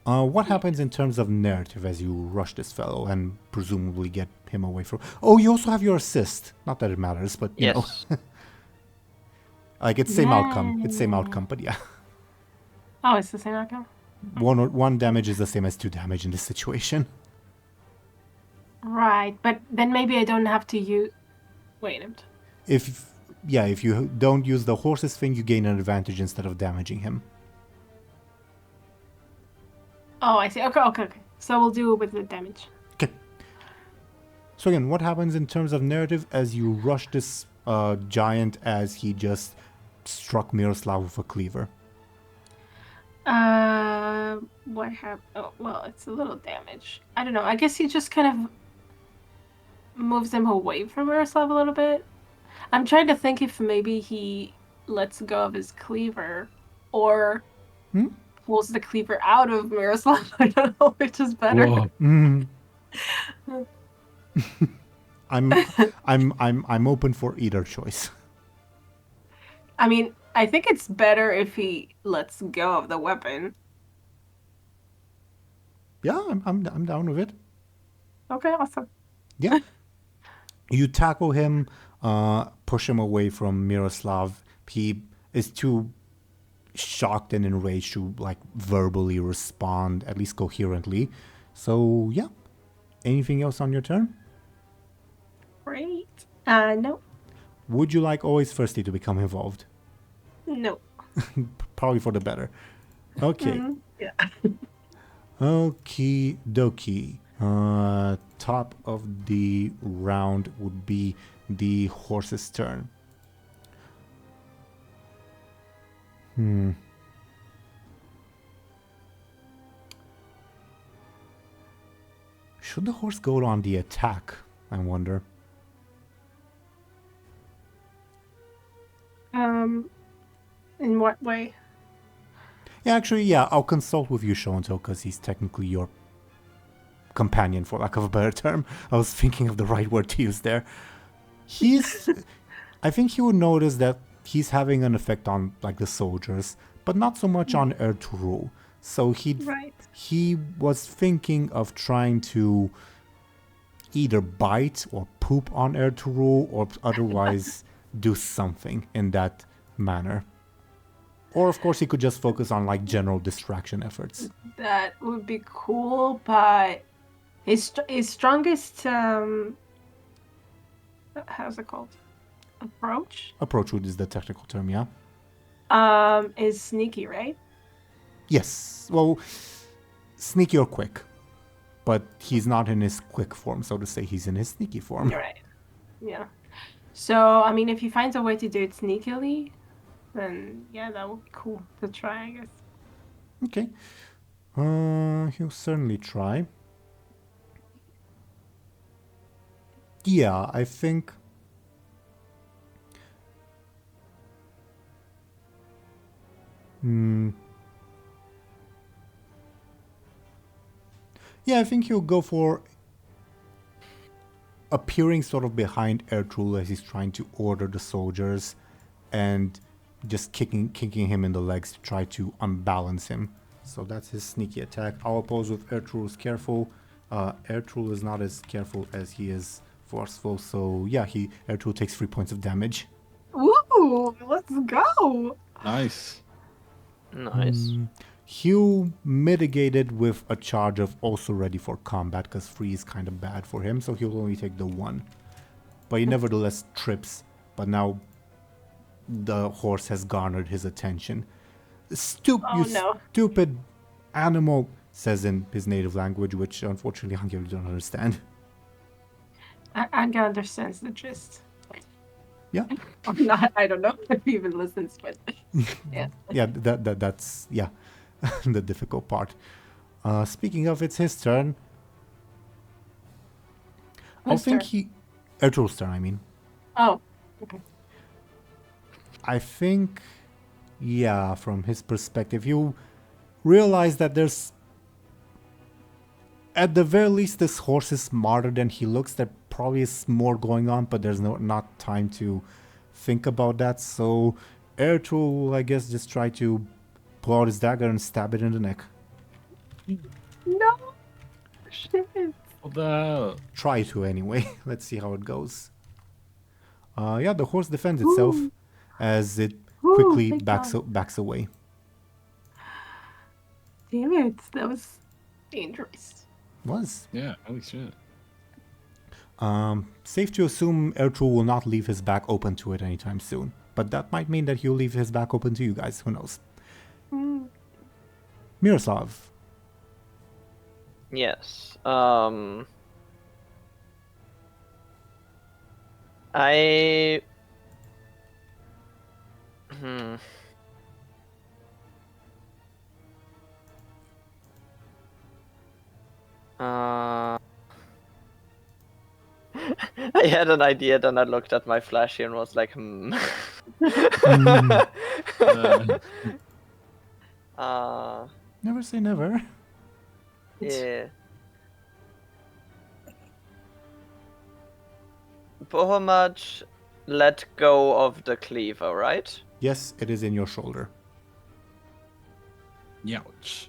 What happens in terms of narrative as you rush this fellow and presumably get him away from... Oh, you also have your assist. Not that it matters, but you know. Like, it's same outcome. It's same outcome, but yeah. Oh, it's the same outcome? One damage is the same as 2 damage in this situation. Right, but then maybe I don't have to use... Wait a minute. If you don't use the horse's thing, you gain an advantage instead of damaging him. Oh, I see. Okay. So we'll do it with the damage. Okay. So again, what happens in terms of narrative as you rush this giant as he just struck Miroslav with a cleaver? What happened? Oh, well, it's a little damage. I don't know. I guess he just kind of moves him away from Miroslav a little bit. I'm trying to think if maybe he lets go of his cleaver or pulls the cleaver out of Miroslav. I don't know which is better. I'm open for either choice. I mean, I think it's better if he lets go of the weapon. Yeah, I'm down with it. Okay, awesome. Yeah. You tackle him, push him away from Miroslav. He is too shocked and enraged to like verbally respond, at least coherently. So yeah. Anything else on your turn? Great. No. Would you like always Thirsty to become involved? No. Probably for the better. Okay. Yeah. Okie dokie. Top of the round would be the horse's turn. Should the horse go on the attack? I wonder. what way? Yeah, actually, yeah, I'll consult with you, Show&Tell, because he's technically your companion, for lack of a better term. I was thinking of the right word to use there. I think he would notice that he's having an effect on, like, the soldiers, but not so much on Ertuğrul. So he was thinking of trying to either bite or poop on Ertuğrul or otherwise do something in that manner. Or, of course, he could just focus on, like, general distraction efforts. That would be cool, but his strongest, how's it called? Approach? Approach is the technical term, yeah? Is sneaky, right? Yes. Well, sneaky or quick. But he's not in his quick form, so to say. He's in his sneaky form. You're right. Yeah. So, I mean, if he finds a way to do it sneakily, then yeah, that would be cool to try, I guess. Okay. He'll certainly try. Yeah, I think... Yeah, I think he'll go for appearing sort of behind Ertuğrul as he's trying to order the soldiers and just kicking him in the legs to try to unbalance him. So that's his sneaky attack. I'll oppose with Ertuğrul's careful. Ertuğrul is not as careful as he is forceful, so yeah, Ertuğrul takes 3 points of damage. Ooh, let's go! Nice. Nice. Hugh mitigated with a charge of also ready for combat, because 3 is kind of bad for him, so he'll only take the 1. But he nevertheless trips, but now the horse has garnered his attention. Stupid animal, says in his native language, which unfortunately Anghel don't understand. Anghel understands the gist. Yeah. Or not, I don't know if he even listens, but yeah. Yeah, that's yeah, the difficult part. Speaking of, it's his turn. Whose turn? Ertuğrul's turn, I mean. Oh, okay. I think, yeah, from his perspective, you realize that there's, at the very least, this horse is smarter than he looks. There probably is more going on, but there's not time to think about that. So Ertuğrul, I guess, just try to pull out his dagger and stab it in the neck. No! Shit. Try to, anyway. Let's see how it goes. Yeah, the horse defends itself as it quickly backs away. Damn it, that was dangerous. Was. Yeah, holy shit. Safe to assume Ertuğrul will not leave his back open to it anytime soon. But that might mean that he'll leave his back open to you guys. Who knows? Miroslav. Yes. I had an idea, then I looked at my flashy and was like, Never say never. Yeah. Bohomaj let go of the cleaver, right? Yes, it is in your shoulder. Youch.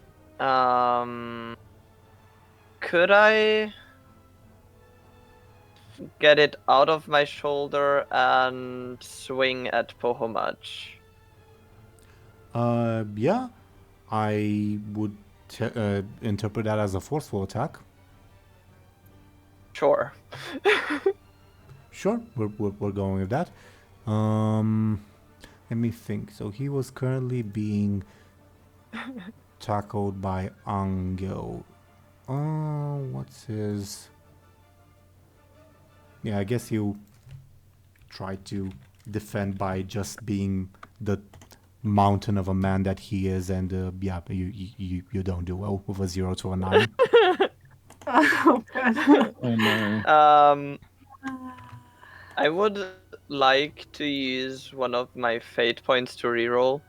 Could I get it out of my shoulder and swing at Bohomaj? Yeah. I would interpret that as a forceful attack. Sure. Sure, we're going with that. Let me think. So he was currently being tackled by Anghel. What's his... Yeah, I guess he'll try to defend by just being the mountain of a man that he is, and yeah, you don't do well with a 0 to a 9. Oh, God. Oh no. I would like to use one of my fate points to reroll.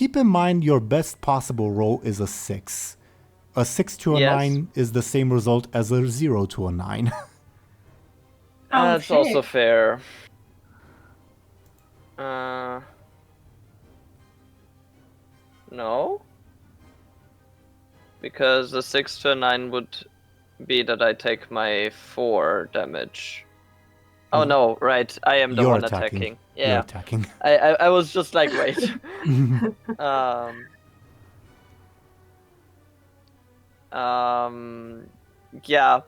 keep in mind your best possible roll is a 6. A 6 to a Yes. 9 is the same result as a 0 to a 9. That's also shit. fair. No. Because a 6 to a 9 would be that I take my 4 damage. Oh no, right. I am the You're one attacking. attacking. You're Yeah. attacking. I was just like, wait. Yeah.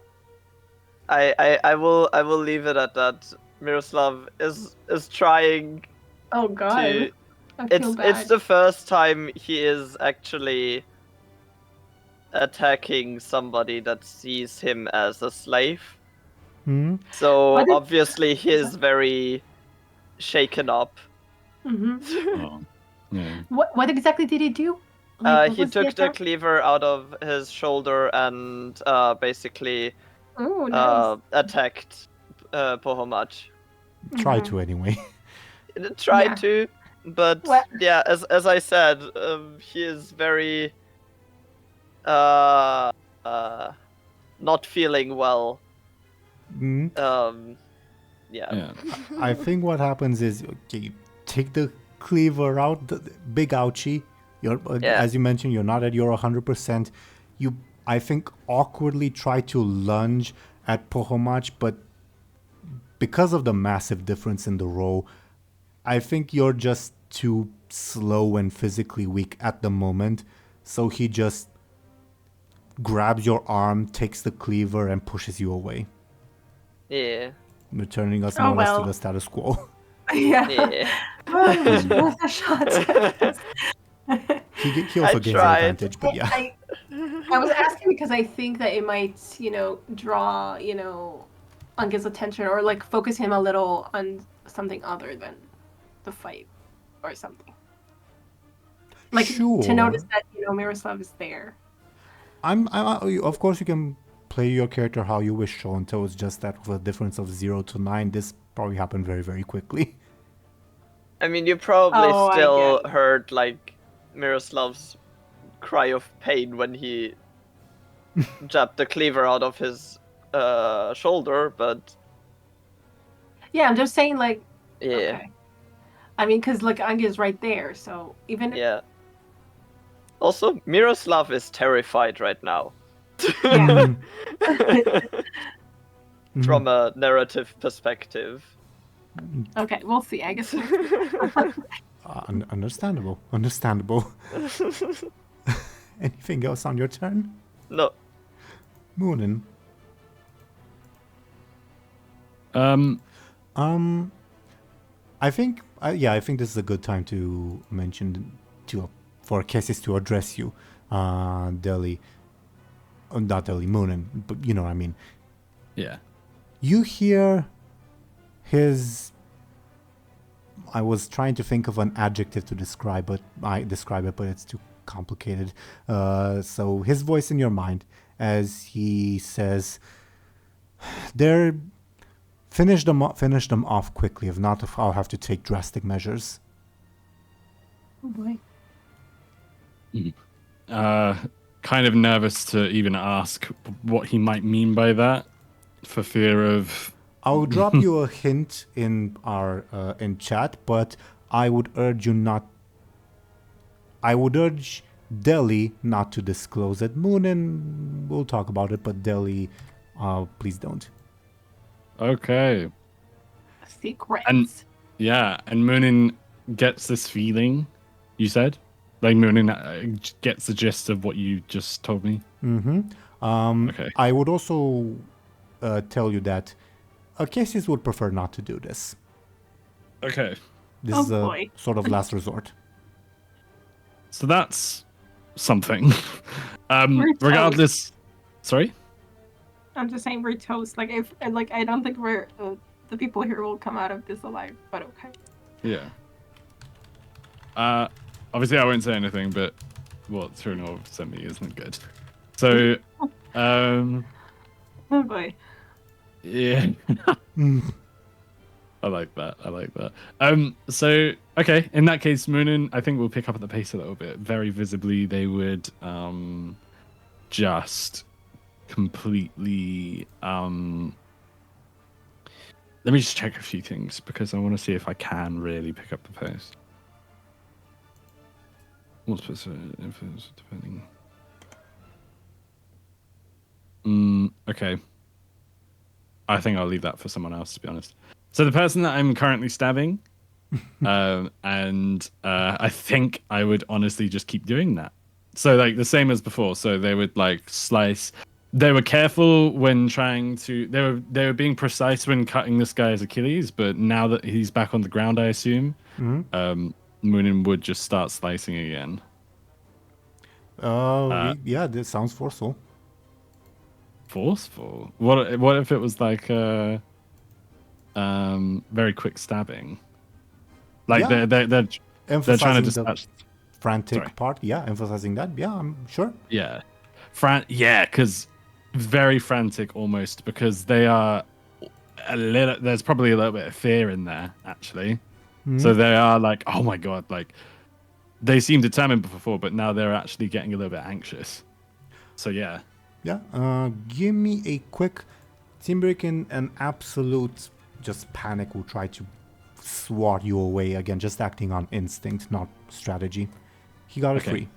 I will leave it at that. Miroslav is trying Oh god. to. I feel bad. It's the first time he is actually attacking somebody that sees him as a slave. Hmm? So What is- obviously he is very shaken up. Mhm. Oh, yeah. What exactly did he do? Like, what He was took the attack? cleaver out of his shoulder and basically Oh, nice. attacked Pohomach. Try Mhm. to anyway. Tried Yeah. to, but Well- yeah, as I said, he is very not feeling well. Hmm? Yeah. Yeah. I think what happens is okay, you take the cleaver out, the big ouchie. You're Yeah. as you mentioned, you're not at your 100%. You, I think, awkwardly try to lunge at Pohomach, but because of the massive difference in the roll, I think you're just too slow and physically weak at the moment. So he just grabs your arm, takes the cleaver, and pushes you away, Yeah. returning us Oh, more or less to well. the status quo. Yeah. Yeah. Worth a shot. He also I gains the tried. advantage, but yeah. I was asking because I think that it might, draw, Angel's attention or like focus him a little on something other than the fight or something. Like Sure. to notice that, Miroslav is there. Of course, you can play your character how you wish, Show&Tell. It's just that with a difference of 0 to 9, this probably happened very, very quickly. I mean, you probably Oh, I still get it. heard like Miroslav's cry of pain when he jabbed the cleaver out of his shoulder, but Yeah, I'm just saying like, yeah, okay. I mean, because like Angel's right there, so even yeah. Also, Miroslav is terrified right now. Yeah. From a narrative perspective. Okay, we'll see. I guess. Understandable. Understandable. Anything else on your turn? No. Muninn. I think this is a good time to mention for Kessis to address you, not Dely, Muninn, but you know what I mean. Yeah. You hear his. I was trying to think of an adjective to describe it, but it's too complicated. So his voice in your mind as he says, "They're finish them off quickly. If not, I'll have to take drastic measures." Oh boy. Kind of nervous to even ask what he might mean by that, for fear of. I'll drop you a hint in our in chat, but I would urge you not. I would urge Dely not to disclose it. Muninn, we'll talk about it, but Dely, please don't. Okay. Secrets. And- Yeah, and Muninn gets this feeling. You said, like Muninn gets the gist of what you just told me. Mm-hmm. Okay. I would also tell you that Kessis would prefer not to do this. Okay. This Oh, is a boy. sort of last resort. So that's something. We're Regardless. Sorry. I'm just saying we're toast. Like if like I don't think we're the people here will come out of this alive. But okay. Yeah. Obviously, I won't say anything, but what Teeironor sent me isn't good. So, Oh boy. yeah. I like that. I like that. So okay, in that case, Muninn, I think we'll pick up at the pace a little bit. Very visibly, they would just completely let me just check a few things because I want to see if I can really pick up the pace. What's influence depending? Okay. I think I'll leave that for someone else, to be honest. So the person that I'm currently stabbing, and I think I would honestly just keep doing that. So like the same as before. So they would like slice. They were careful when trying to. They were being precise when cutting this guy's Achilles, but now that he's back on the ground, I assume, Muninn would just start slicing again. Yeah, this sounds forceful. Forceful? What if it was like very quick stabbing? Like Yeah. they're trying to dispatch frantic part. Yeah, emphasizing that. Yeah, I'm sure. Yeah, because very frantic almost because they are a little. There's probably a little bit of fear in there actually. So they are like, oh my god, like they seemed determined before, but now they're actually getting a little bit anxious. So yeah. Yeah, give me a quick. Timbrick in an absolute just panic will try to swat you away again, just acting on instinct, not strategy. He got a 3.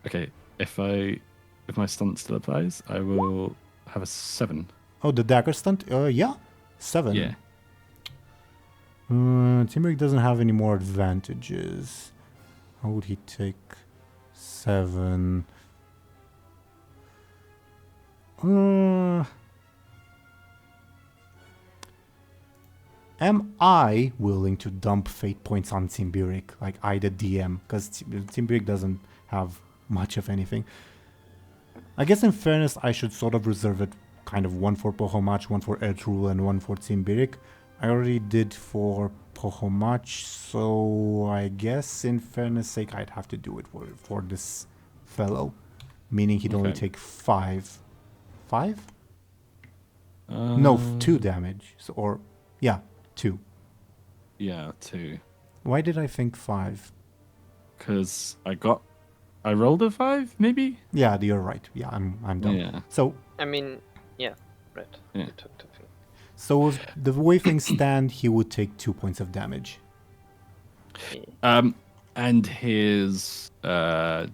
Okay, if my stunt still applies, I will have a 7. Oh, the dagger stunt? Yeah, 7. Yeah. Timbrick doesn't have any more advantages. How would he take 7? Am I willing to dump fate points on Timbrick? Like I, the DM, because Timbrick doesn't have much of anything. I guess in fairness, I should sort of reserve it kind of 1 for Pohomach, 1 for Ertrul, and 1 for Timbrick. I already did for Pohomach, so I guess in fairness sake, I'd have to do it for this fellow. Meaning he'd only take 5. 5? No, 2 damage. So, or, yeah, 2. Yeah, 2. Why did I think 5? Because I rolled a 5, maybe? Yeah, you're right. Yeah, I'm done. Yeah. So, I mean, yeah, right. Yeah. You took the thing. so if the way things stand, he would take 2 points of damage. And his not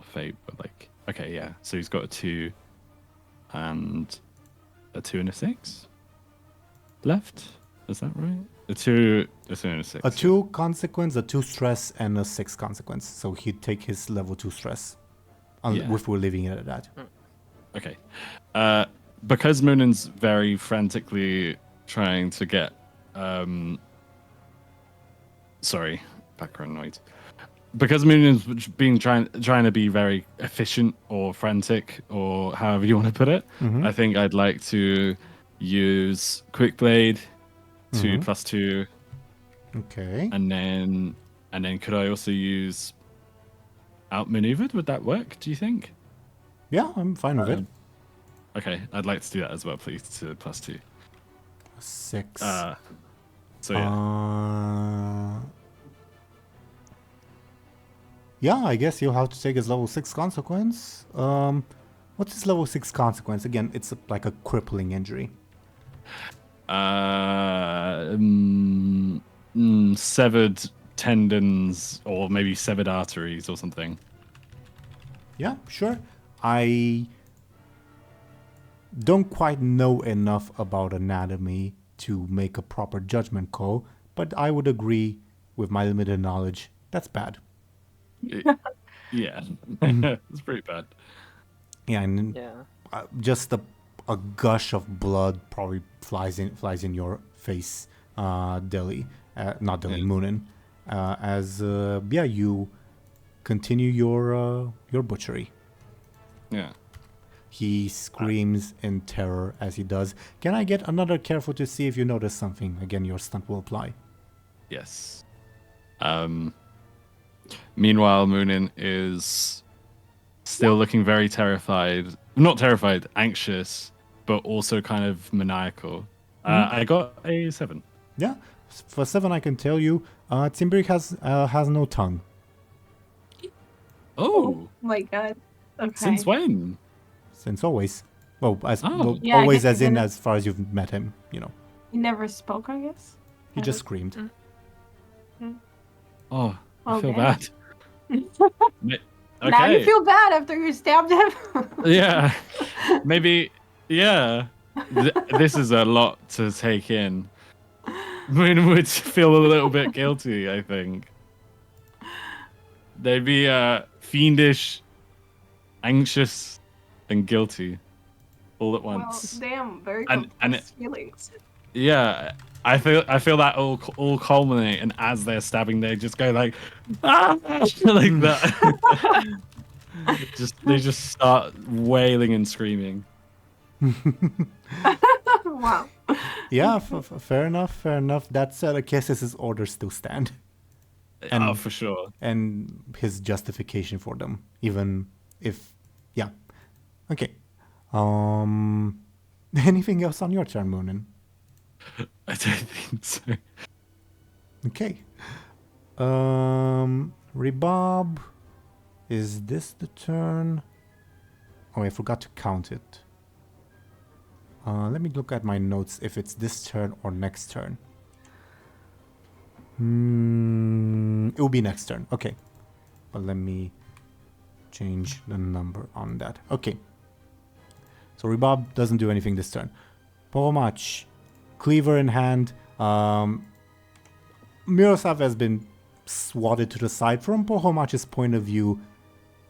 fate, but like okay, yeah. So he's got a 2 and a 2 and a 6 left. Is that right? A 2 and a 6. A 2 consequence, a 2 stress, and a 6 consequence. So he'd take his level 2 stress. If we're leaving it at that. Okay. Because Muninn's very frantically trying to get sorry, background noise. Because Muninn's trying to be very efficient or frantic or however you want to put it, I think I'd like to use Quick Blade 2 plus 2. Okay. And then could I also use Outmaneuvered? Would that work, do you think? Yeah, I'm fine with it. Okay, I'd like to do that as well, please, to plus 2. 6. So yeah. Yeah, I guess you'll have to take his level 6 consequence. What's his level 6 consequence? Again, it's like a crippling injury. Severed tendons or maybe severed arteries or something. Yeah, sure. I don't quite know enough about anatomy to make a proper judgment call, but I would agree with my limited knowledge. That's bad. Yeah, it's pretty bad. Yeah, and just a gush of blood probably flies in your face, Deli, not Deli, Muninn, as you continue your butchery. Yeah. He screams in terror as he does. Can I get another careful to see if you notice something? Again, your stunt will apply. Yes. Meanwhile, Muninn is still looking very terrified. Not terrified, anxious. but also kind of maniacal. Mm-hmm. I got a 7. Yeah, for 7 I can tell you, Timbrick has no tongue. Oh, my god. Okay. since when? Since always. Well, Yeah, I always guess as he in didn't- as far as you've met him, you know. He never spoke, I guess. He just screamed. Oh, I Oh, feel damn. bad. Now you Okay. feel bad after you stabbed him. Yeah. Maybe. Yeah. This is a lot to take in. Moon would feel a little bit guilty, I think. They'd be fiendish, anxious, and guilty all at Well, once. damn, very And- and complex feelings. Yeah, I feel that all culminate, and as they're stabbing, they just go like, ah! like that. They just start wailing and screaming. Wow. Yeah, fair enough, fair enough. That said, I guess his orders still stand. And- Oh, for sure. And his justification for them, even if, yeah. Okay. Anything else on your turn, Muninn? I don't think so. Okay. Rebob. Is this the turn? Oh, I forgot to count it. Let me look at my notes if it's this turn or next turn. It will be next turn. Okay. But let me change the number on that. Okay. So Rebob doesn't do anything this turn. Pomach, cleaver in hand. Miroslav has been swatted to the side. From Pohomach's point of view,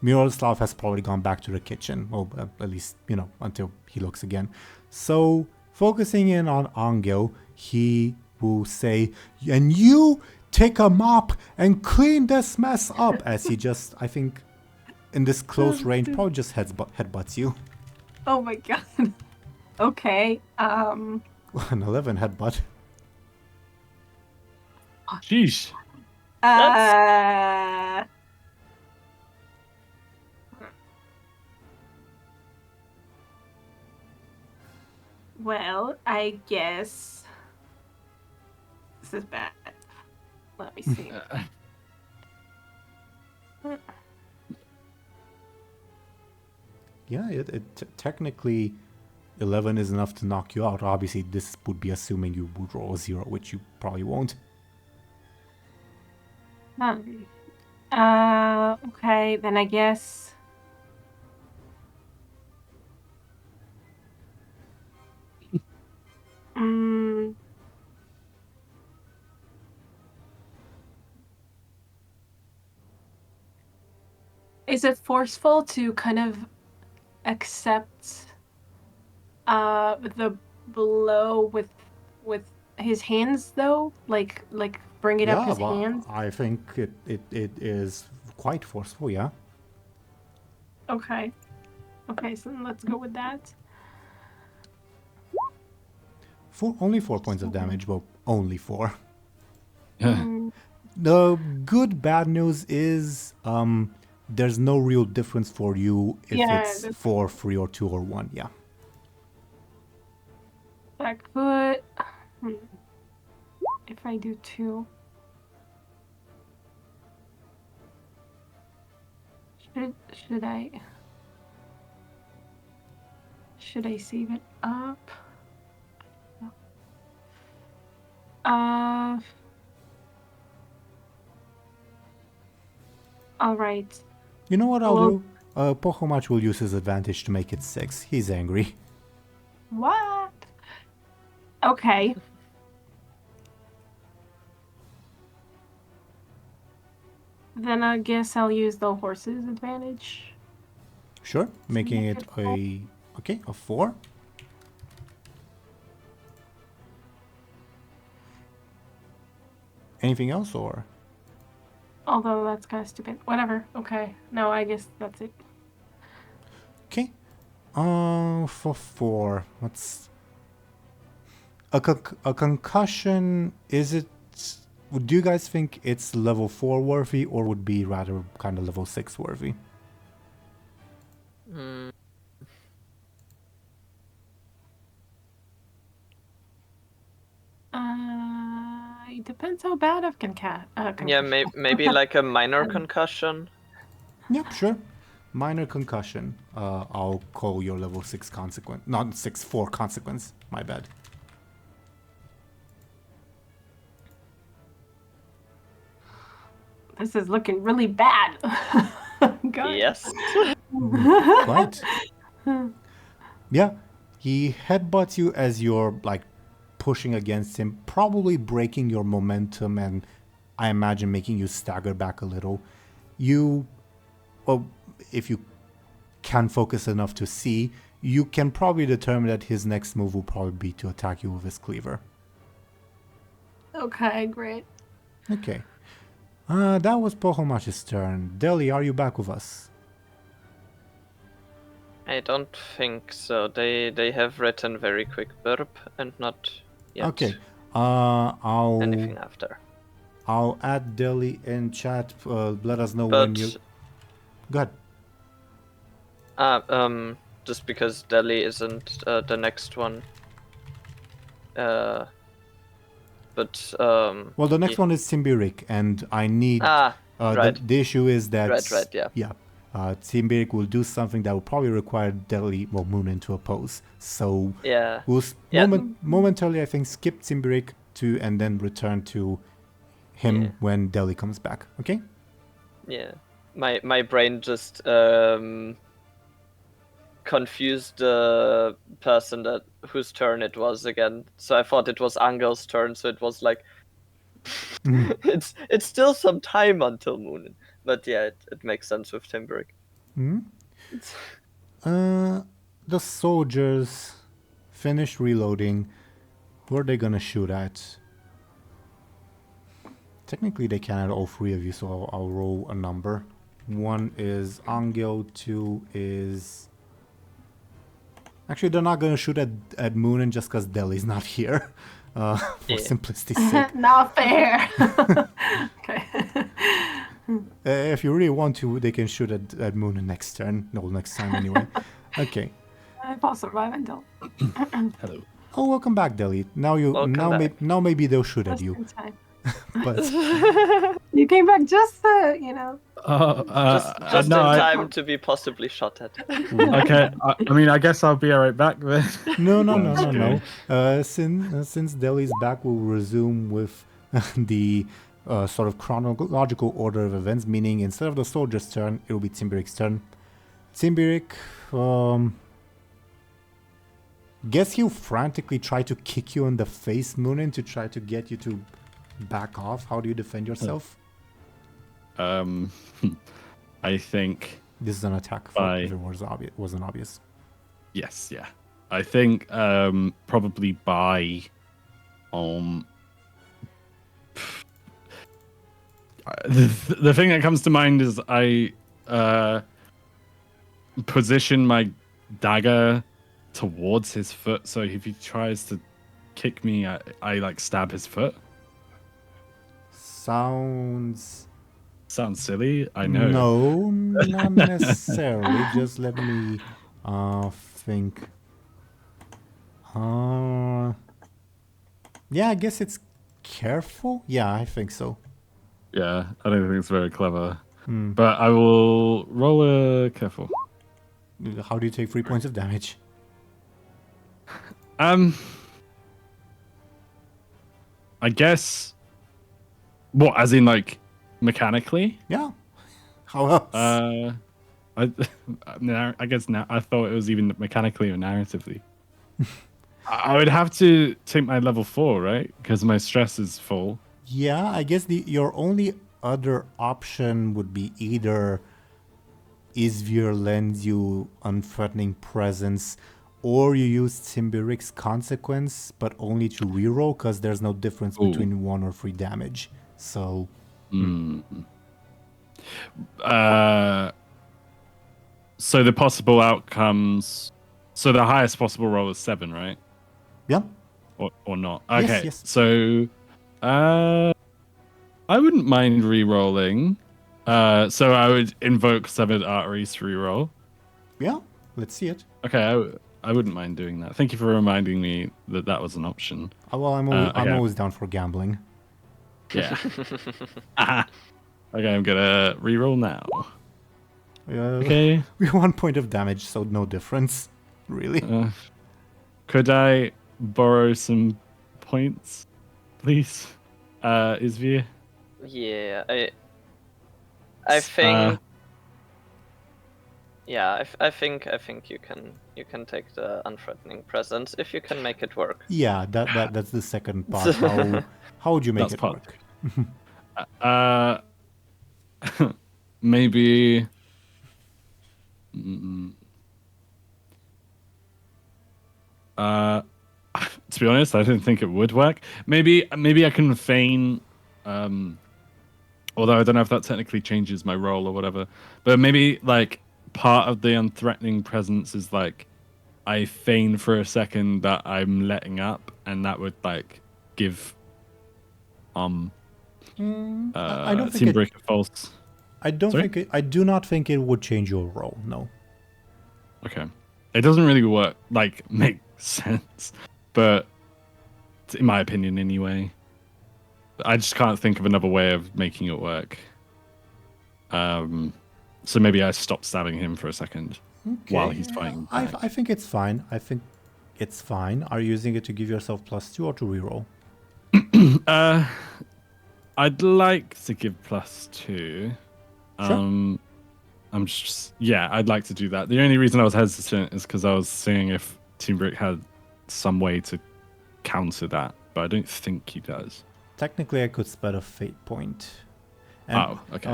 Miroslav has probably gone back to the kitchen. Well, at least, you know, until he looks again. So, focusing in on Anghel, he will say, and you take a mop and clean this mess up. As he just, I think, in this close range, probably just headbutts you. Oh my god. Okay. An 11 headbutt. Sheesh. Well, I guess this is bad. Let me see. Yeah, technically 11 is enough to knock you out. Obviously, this would be assuming you would roll a 0, which you probably won't. Okay, then I guess. Is it forceful to kind of accept the blow with his hands though? Like bring it up his well, hands? I think it is quite forceful, yeah. Okay. Okay, so then let's go with that. Only 4 points of damage, but only 4. Mm, The bad news is there's no real difference for you if Yeah, it's that's- 4, 3, or 2, or 1, yeah. Back foot. If I do 2. Should I save it up? All right. You know what I'll Well- do? Pohomach will use his advantage to make it 6. He's angry. What? Okay. Then I guess I'll use the horse's advantage. Sure, making make it it a 4. Anything else, or? Although that's kind of stupid. Whatever. Okay. No, I guess that's it. Okay. For 4, what's a concussion? Is it? Do you guys think it's level 4 worthy, or would be rather kind of level 6 worthy? It depends how bad of Yeah, maybe like a minor concussion. Yep, sure. Minor concussion. I'll call your level 6 consequence. Not 4 consequence. My bad. This is looking really bad. God. Yes. Right. Yeah. He headbutts you as you're like pushing against him, probably breaking your momentum and I imagine making you stagger back a little. Well, if you can focus enough to see, you can probably determine that his next move will probably be to attack you with his cleaver. Okay, great. Okay. That was Pohomash's turn. Deli, are you back with us? I don't think so. They have written very quick burp and not yet Okay. anything after. I'll add Deli in chat. Let us know But when you... Go ahead. just because Delhi isn't the next one. Well, the next one is Simbirik, and I need... right. The issue is that... Right, yeah. Yeah. Simbirik will do something that will probably require Deli, Muninn to oppose. So Yeah. we'll momentarily, I think, skip Simbirik and then return to him when Deli comes back. Okay? Yeah. My brain just confused the person whose turn it was again. So I thought it was Angel's turn, so it was like it's still some time until Muninn. But yeah, it makes sense with Timberrick. The soldiers finished reloading. Who are they gonna shoot at? Technically they can at all 3 of you, so I'll roll a number. 1 is Anghel, 2 is... Actually, they're not going to shoot at Muninn just because Deli's not here. For simplicity's sake. Not fair. Okay. If you really want to, they can shoot at Muninn next turn. No, next time anyway. Okay. I will survive until. Hello. Oh, welcome back, Deli. Now now maybe they'll shoot at you. But you came back just Just in no, time to be possibly shot at. Okay, I mean, I guess I'll be right back then. No. Since Deli's back, we'll resume with the sort of chronological order of events, meaning instead of the soldier's turn, it will be Timbirik's turn. Timbirik, guess he'll frantically try to kick you in the face, Muninn, to try to get you to back off. How do you defend yourself? I think this is an attack if it wasn't obvious. Yes, yeah. I think probably by the thing that comes to mind is I position my dagger towards his foot, so if he tries to kick me, I like stab his foot. Sounds silly, I know. No, not necessarily. Just let me think. Yeah, I guess it's careful. Yeah, I think so. Yeah, I don't think it's very clever. But I will roll a careful. How do you take 3 points of damage? I guess. What, as in like mechanically? Yeah. How else? I guess now I thought it was even mechanically or narratively. I would have to take my level 4, right? Because my stress is full. Yeah, I guess your only other option would be either Izvir lends you unthreatening presence, or you use Timbirik's consequence, but only to reroll because there's no difference between 1 or 3 damage. So. So the possible outcomes. So the highest possible roll is 7, right? Yeah. Or not? Okay. Yes. So, I wouldn't mind re-rolling. So I would invoke Severed Arteries to re-roll. Yeah. Let's see it. Okay. I wouldn't mind doing that. Thank you for reminding me that was an option. Well, I'm always down for gambling. Yeah. Okay, I'm gonna reroll now. Okay. We have 1 point of damage, so no difference, really. Could I borrow some points, please, Izvir? Yeah, I think. Yeah, I think you can take the unthreatening presence if you can make it work. Yeah, that's the second part. How would you make That's it part work? Maybe. To be honest, I didn't think it would work. Maybe I can feign. Although I don't know if that technically changes my role or whatever. But maybe like part of the unthreatening presence is like I feign for a second that I'm letting up, and that would like give I don't think Team Break a false. I do not think it would change your role. No. Okay, it doesn't really work. Like make sense, but in my opinion, anyway. I just can't think of another way of making it work. So maybe I stop stabbing him for a second while he's fighting. I think it's fine. I think it's fine. Are you using it to give yourself +2 or to reroll? I'd like to give +2. Sure. I'd like to do that. The only reason I was hesitant is because I was seeing if Team Brick had some way to counter that, but I don't think he does. Technically, I could spend a fate point. Okay.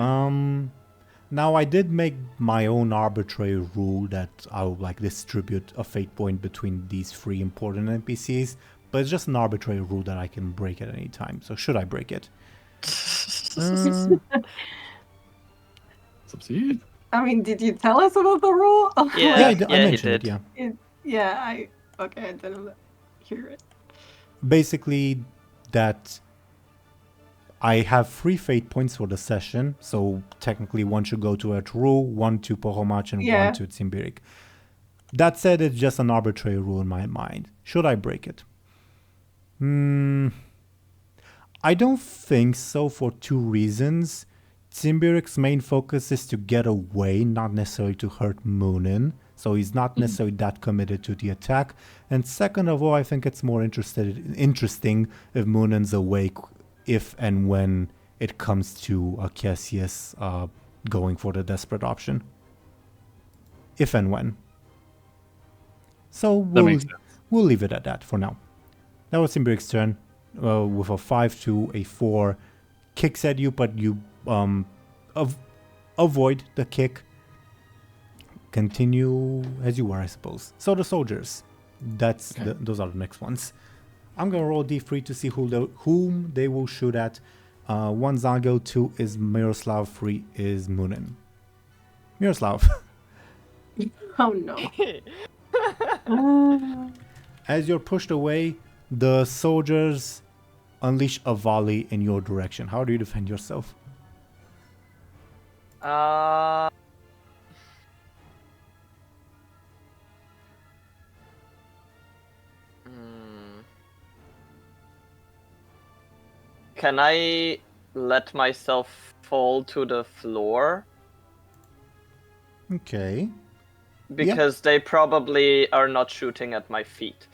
Now I did make my own arbitrary rule that I'll like distribute a fate point between these 3 important NPCs, but it's just an arbitrary rule that I can break at any time. So should I break it? It's up to you. I mean, did you tell us about the rule? Yeah, I mentioned did. it. Yeah, I didn't hear it. Basically, that I have 3 fate points for the session, so technically 1 should go to Ertuğrul, 1 to Pohomach, and 1 to Tsimbirik. That said, it's just an arbitrary rule in my mind. Should I break it? I don't think so for 2 reasons. Tsimbirik's main focus is to get away, not necessarily to hurt Muninn, so he's not necessarily that committed to the attack. And second of all, I think it's more interesting if Muninn's awake if and when it comes to Cassius going for the desperate option. If and when. So we'll leave it at that for now. That was Tsimbirik's turn. With a 5 to a 4, kicks at you, but you avoid the kick. Continue as you were, I suppose. So the soldiers. Those are the next ones. I'm gonna roll D3 to see whom they will shoot at. 1's Anghel, 2 is Miroslav, 3 is Muninn. Miroslav. Oh no. As you're pushed away, the soldiers unleash a volley in your direction. How do you defend yourself? Can I let myself fall to the floor? Okay. Because they probably are not shooting at my feet.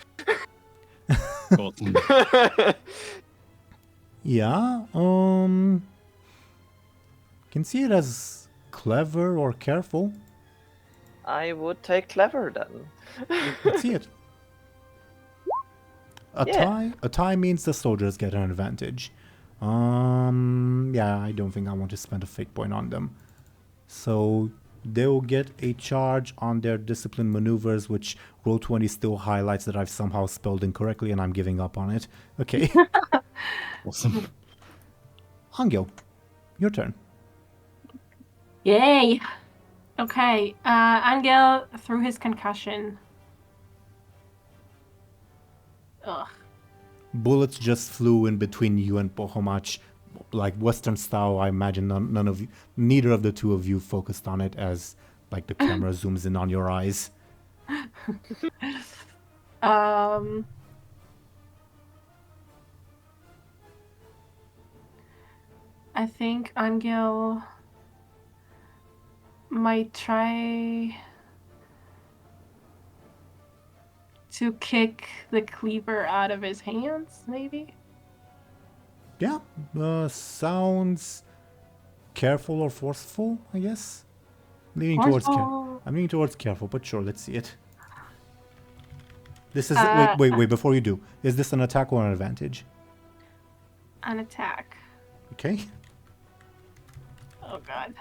Yeah, can see it as clever or careful. I would take clever then. Let's see it. A tie means the soldiers get an advantage. Yeah, I don't think I want to spend a fate point on them. So they'll get a charge on their discipline maneuvers, which Roll20 still highlights that I've somehow spelled incorrectly, and I'm giving up on it. Okay. Awesome. Anghel, your turn. Yay! Okay, Anghel, through his concussion. Ugh. Bullets just flew in between you and Pohomach, like Western style. I imagine neither of the two of you focused on it as like the camera zooms in on your eyes. I think Anghel might try to kick the cleaver out of his hands, maybe? Yeah, sounds careful or forceful, I guess. Leaning towards Forceful. I'm leaning towards careful, but sure, let's see it. This is Uh, wait, before you do. Is this an attack or an advantage? An attack. Okay. Oh god.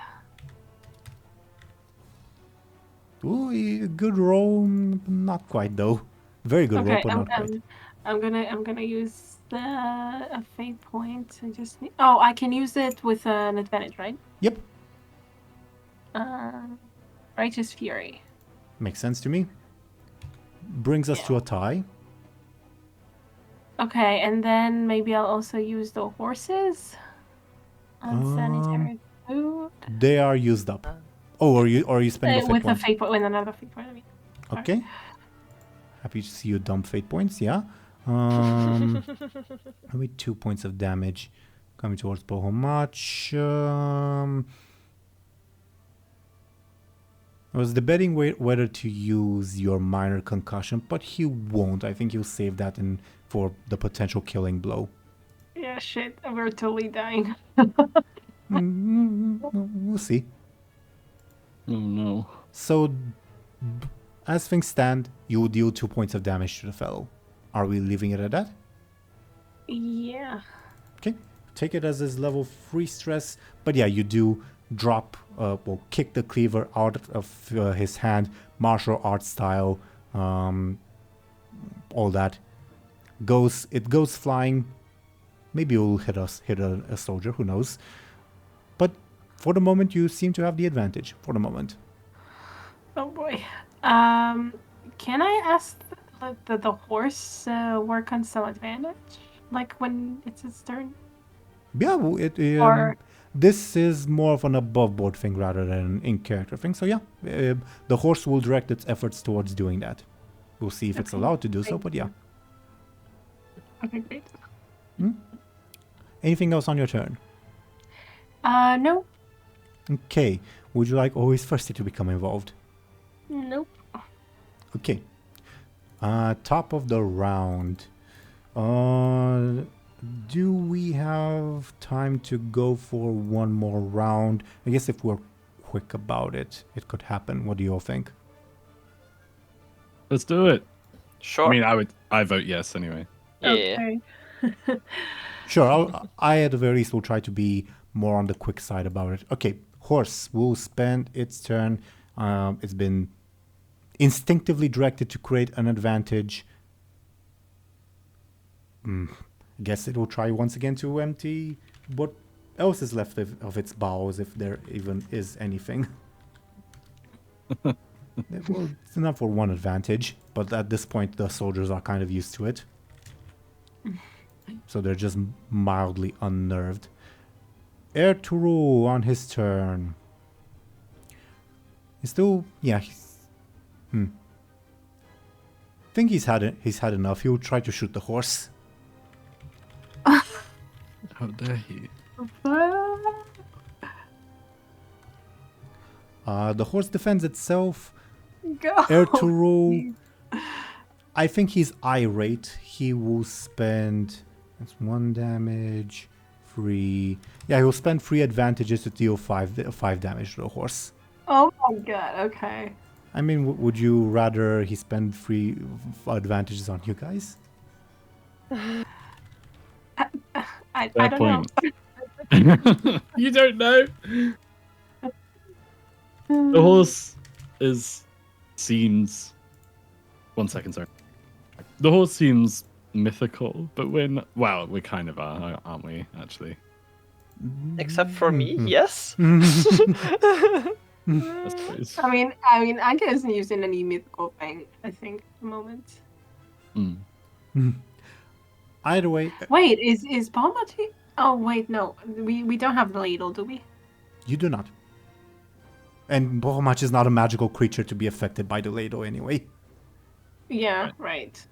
Ooh, good roll, not quite though. Very good roll, Okay, but not quite. I'm gonna use a fate point. I just need. Oh, I can use it with an advantage, right? Yep, Righteous Fury. makes sense to me. Brings us to a tie. Okay, and then maybe I'll also use the horses. Unsanitary food. They are used up. Oh, are you spending a fate With point? a fate point, with another fate point. I mean. Okay. Happy to see you dump fate points, yeah. Maybe 2 points of damage coming towards Bohomach. I was debating whether to use your minor concussion, but he won't. I think he'll save that for the potential killing blow. Yeah, shit. We're totally dying. We'll see. Oh no. So, as things stand, you deal 2 points of damage to the fellow. Are we leaving it at that? Yeah. Okay. Take it as his level 3 stress. But yeah, you do drop, kick the cleaver out of his hand, martial arts style, all that. It goes flying. Maybe it will hit a soldier, who knows. But for the moment, you seem to have the advantage. For the moment. Oh boy. Can I ask the horse work on some advantage? Like when it's its turn? Yeah, Or- this is more of an above-board thing rather than an in-character thing. So yeah, the horse will direct its efforts towards doing that. We'll see if it's Okay, allowed to do so, thank but yeah. Okay, great. Anything else on your turn? No. Okay. Would you like always thirsty to become involved? Nope. Okay. Top of the round. Do we have time to go for one more round? I guess if we're quick about it, it could happen. What do you all think? Let's do it. Sure. I mean, I vote yes anyway. Yeah. Okay. Sure, I at the very least will try to be more on the quick side about it. Okay, horse will spend its turn. It's been instinctively directed to create an advantage. I guess it will try once again to empty what else is left of its bowels, if there even is anything. Well, it's enough for one advantage, but at this point the soldiers are kind of used to it. So they're just mildly unnerved. Ertuğrul on his turn. He's still, yeah. I think he's had enough. He'll try to shoot the horse. How dare he? The horse defends itself. Go. Ertuğrul, I think he's irate. He will spend. That's 1 damage. 3. Yeah, he'll spend 3 advantages to deal 5 damage to the horse. Oh my god, okay. I mean, would you rather he spend 3 advantages on you guys? I Fair don't point. know. You don't know. The horse seems. 1 second, sorry. The horse seems mythical, but we kind of are, aren't we? Actually, Except for me, yes. I suppose. I mean, Anghel isn't using any mythical thing, I think, at the moment. Either way, Wait, is Palmati? Oh wait, no. We don't have the ladle, do we? you do not. And Bohomach is not a magical creature to be affected by the ladle anyway. Yeah, right.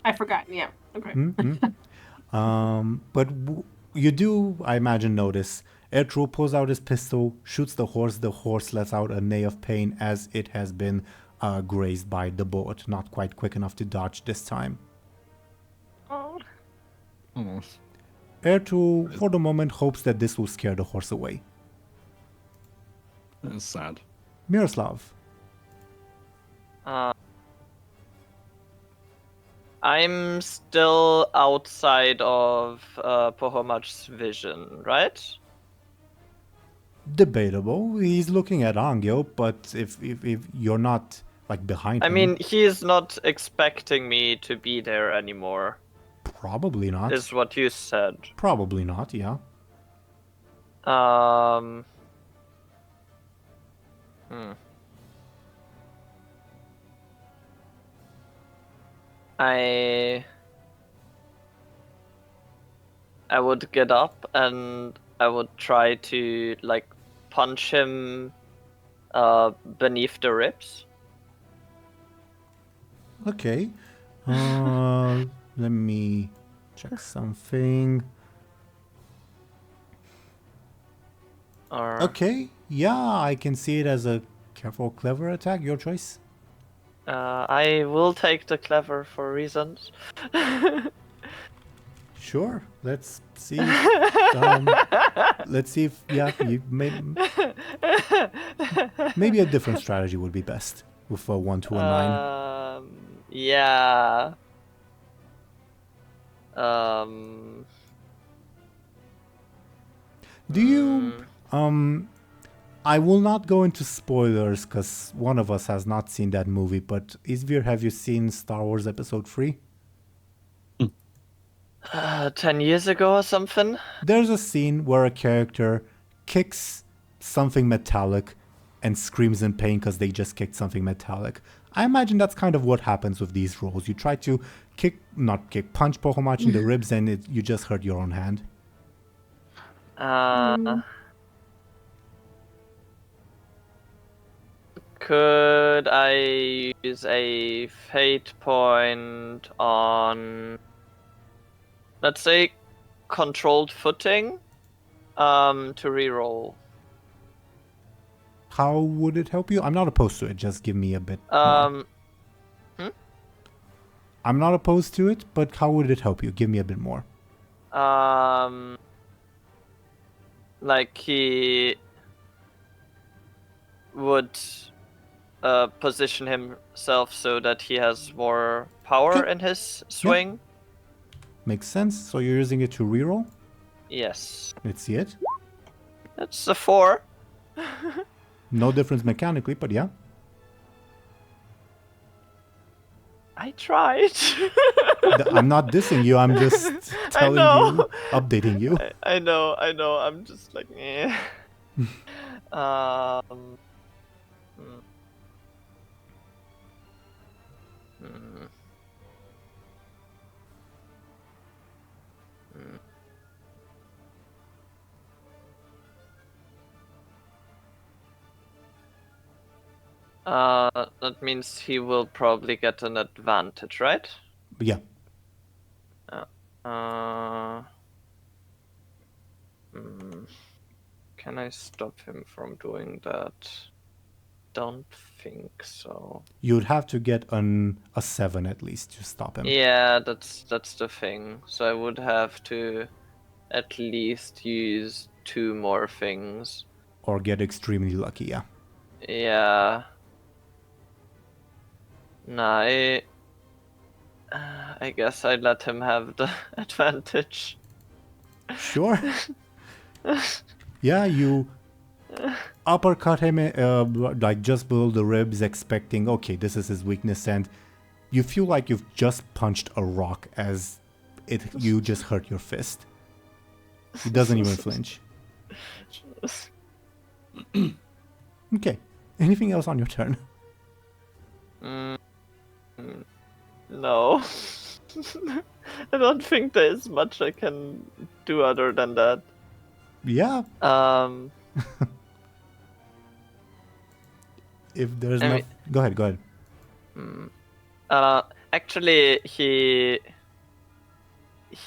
I forgot. Yeah. Okay. But You do, I imagine, notice. Ertru pulls out his pistol, shoots the horse. The horse lets out a neigh of pain as it has been grazed by the bullet. Not quite quick enough to dodge this time. Oh. Oh, Ertru, for the moment, hopes that this will scare the horse away. that's sad. Miroslav. I'm still outside of Pohomach's vision, right? Debatable. He's looking at Anghel, but if you're not like behind I him, mean, he's not expecting me to be there anymore, probably not. is what you said. Probably not. Yeah. I would get up and I would try to like punch him beneath the ribs. Okay. Let me check something. Or Okay. Yeah, I can see it as a careful, clever attack. Your choice. I will take the clever for reasons. Sure. Let's see. Let's see if you maybe a different strategy would be best with a 1 to a 9. Yeah. Do you I will not go into spoilers because one of us has not seen that movie, but Izvir, have you seen Star Wars Episode 3? 10 years ago or something? There's a scene where a character kicks something metallic and screams in pain because they just kicked something metallic. I imagine that's kind of what happens with these rolls. You try to punch Pohomach in the ribs and you just hurt your own hand. Could I use a fate point on, let's say, controlled footing, to reroll? How would it help you? I'm not opposed to it. Just give me a bit more. I'm not opposed to it, but how would it help you? Give me a bit more. Like he would position himself so that he has more power in his swing. Makes sense. So you're using it to reroll? Yes. Let's see it. It's a 4. No difference mechanically, but yeah. I tried. I'm not dissing you. I'm just telling you, updating you. I know. I'm just like, eh. That means he will probably get an advantage, right? Yeah. Can I stop him from doing that? Don't think so. You'd have to get a 7 at least to stop him. Yeah, that's the thing. So I would have to at least use 2 more things. Or get extremely lucky, yeah. Yeah. Nah, I guess I'd let him have the advantage. Sure. Yeah, you uppercut him like just below the ribs, expecting, okay, this is his weakness, and you feel like you've just punched a rock as you just hurt your fist. He doesn't even flinch. Okay. Anything else on your turn? No. I don't think there is much I can do other than that. Yeah. If there's no... Go ahead. Actually, he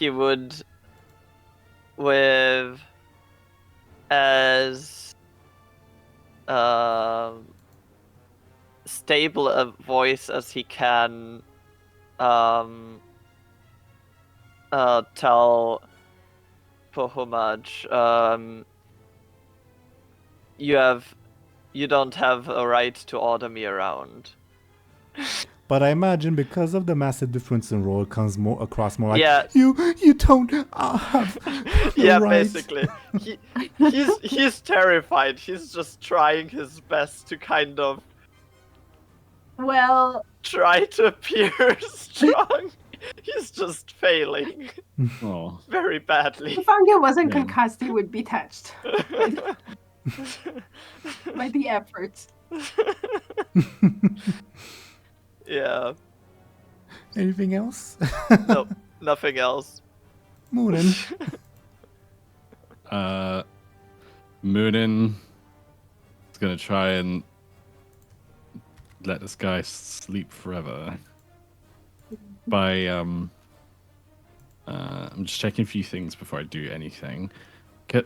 would with as stable a voice as he can, tell Pohumaj, you don't have a right to order me around. But I imagine because of the massive difference in role, it comes more across more like Yeah. you don't have the Yeah, right. basically. He's terrified. He's just trying his best to kind of Well, try to appear strong. He's just failing Oh, very badly. if Anghel wasn't Yeah. concussed, he would be touched by the efforts. Yeah. Anything else? Nope. Nothing else. Muninn. Muninn is gonna try and let this guy sleep forever by I'm just checking a few things before I do anything. Could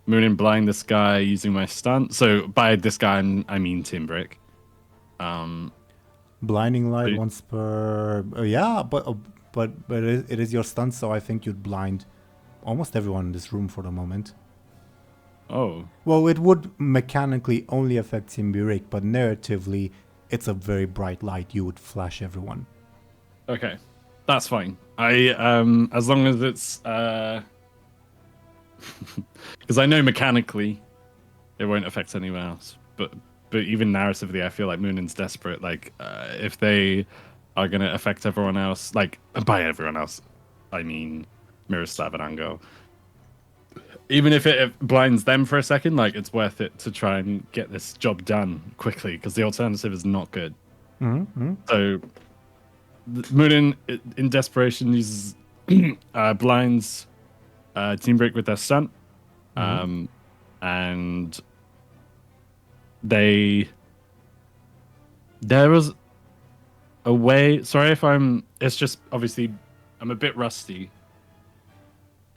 Muninn blind this guy using my stunt? So by this guy I mean Timbrick. Blinding light Wait. once per. Yeah, but it is your stunt, so I think you'd blind almost everyone in this room for the moment. Oh, Well, it would mechanically only affect Timbrick, but narratively, it's a very bright light. You would flash everyone. okay, that's fine. I as long as it's because I know mechanically it won't affect anyone else, but even narratively, I feel like Muninn's desperate. Like if they are gonna affect everyone else, like by everyone else, I mean Miroslav and Anghel. Even if it blinds them for a second, like it's worth it to try and get this job done quickly because the alternative is not good. Mm-hmm. So Muninn, in desperation, uses blinds Teambrick with their stunt, and there was a way. Sorry if it's just obviously I'm a bit rusty.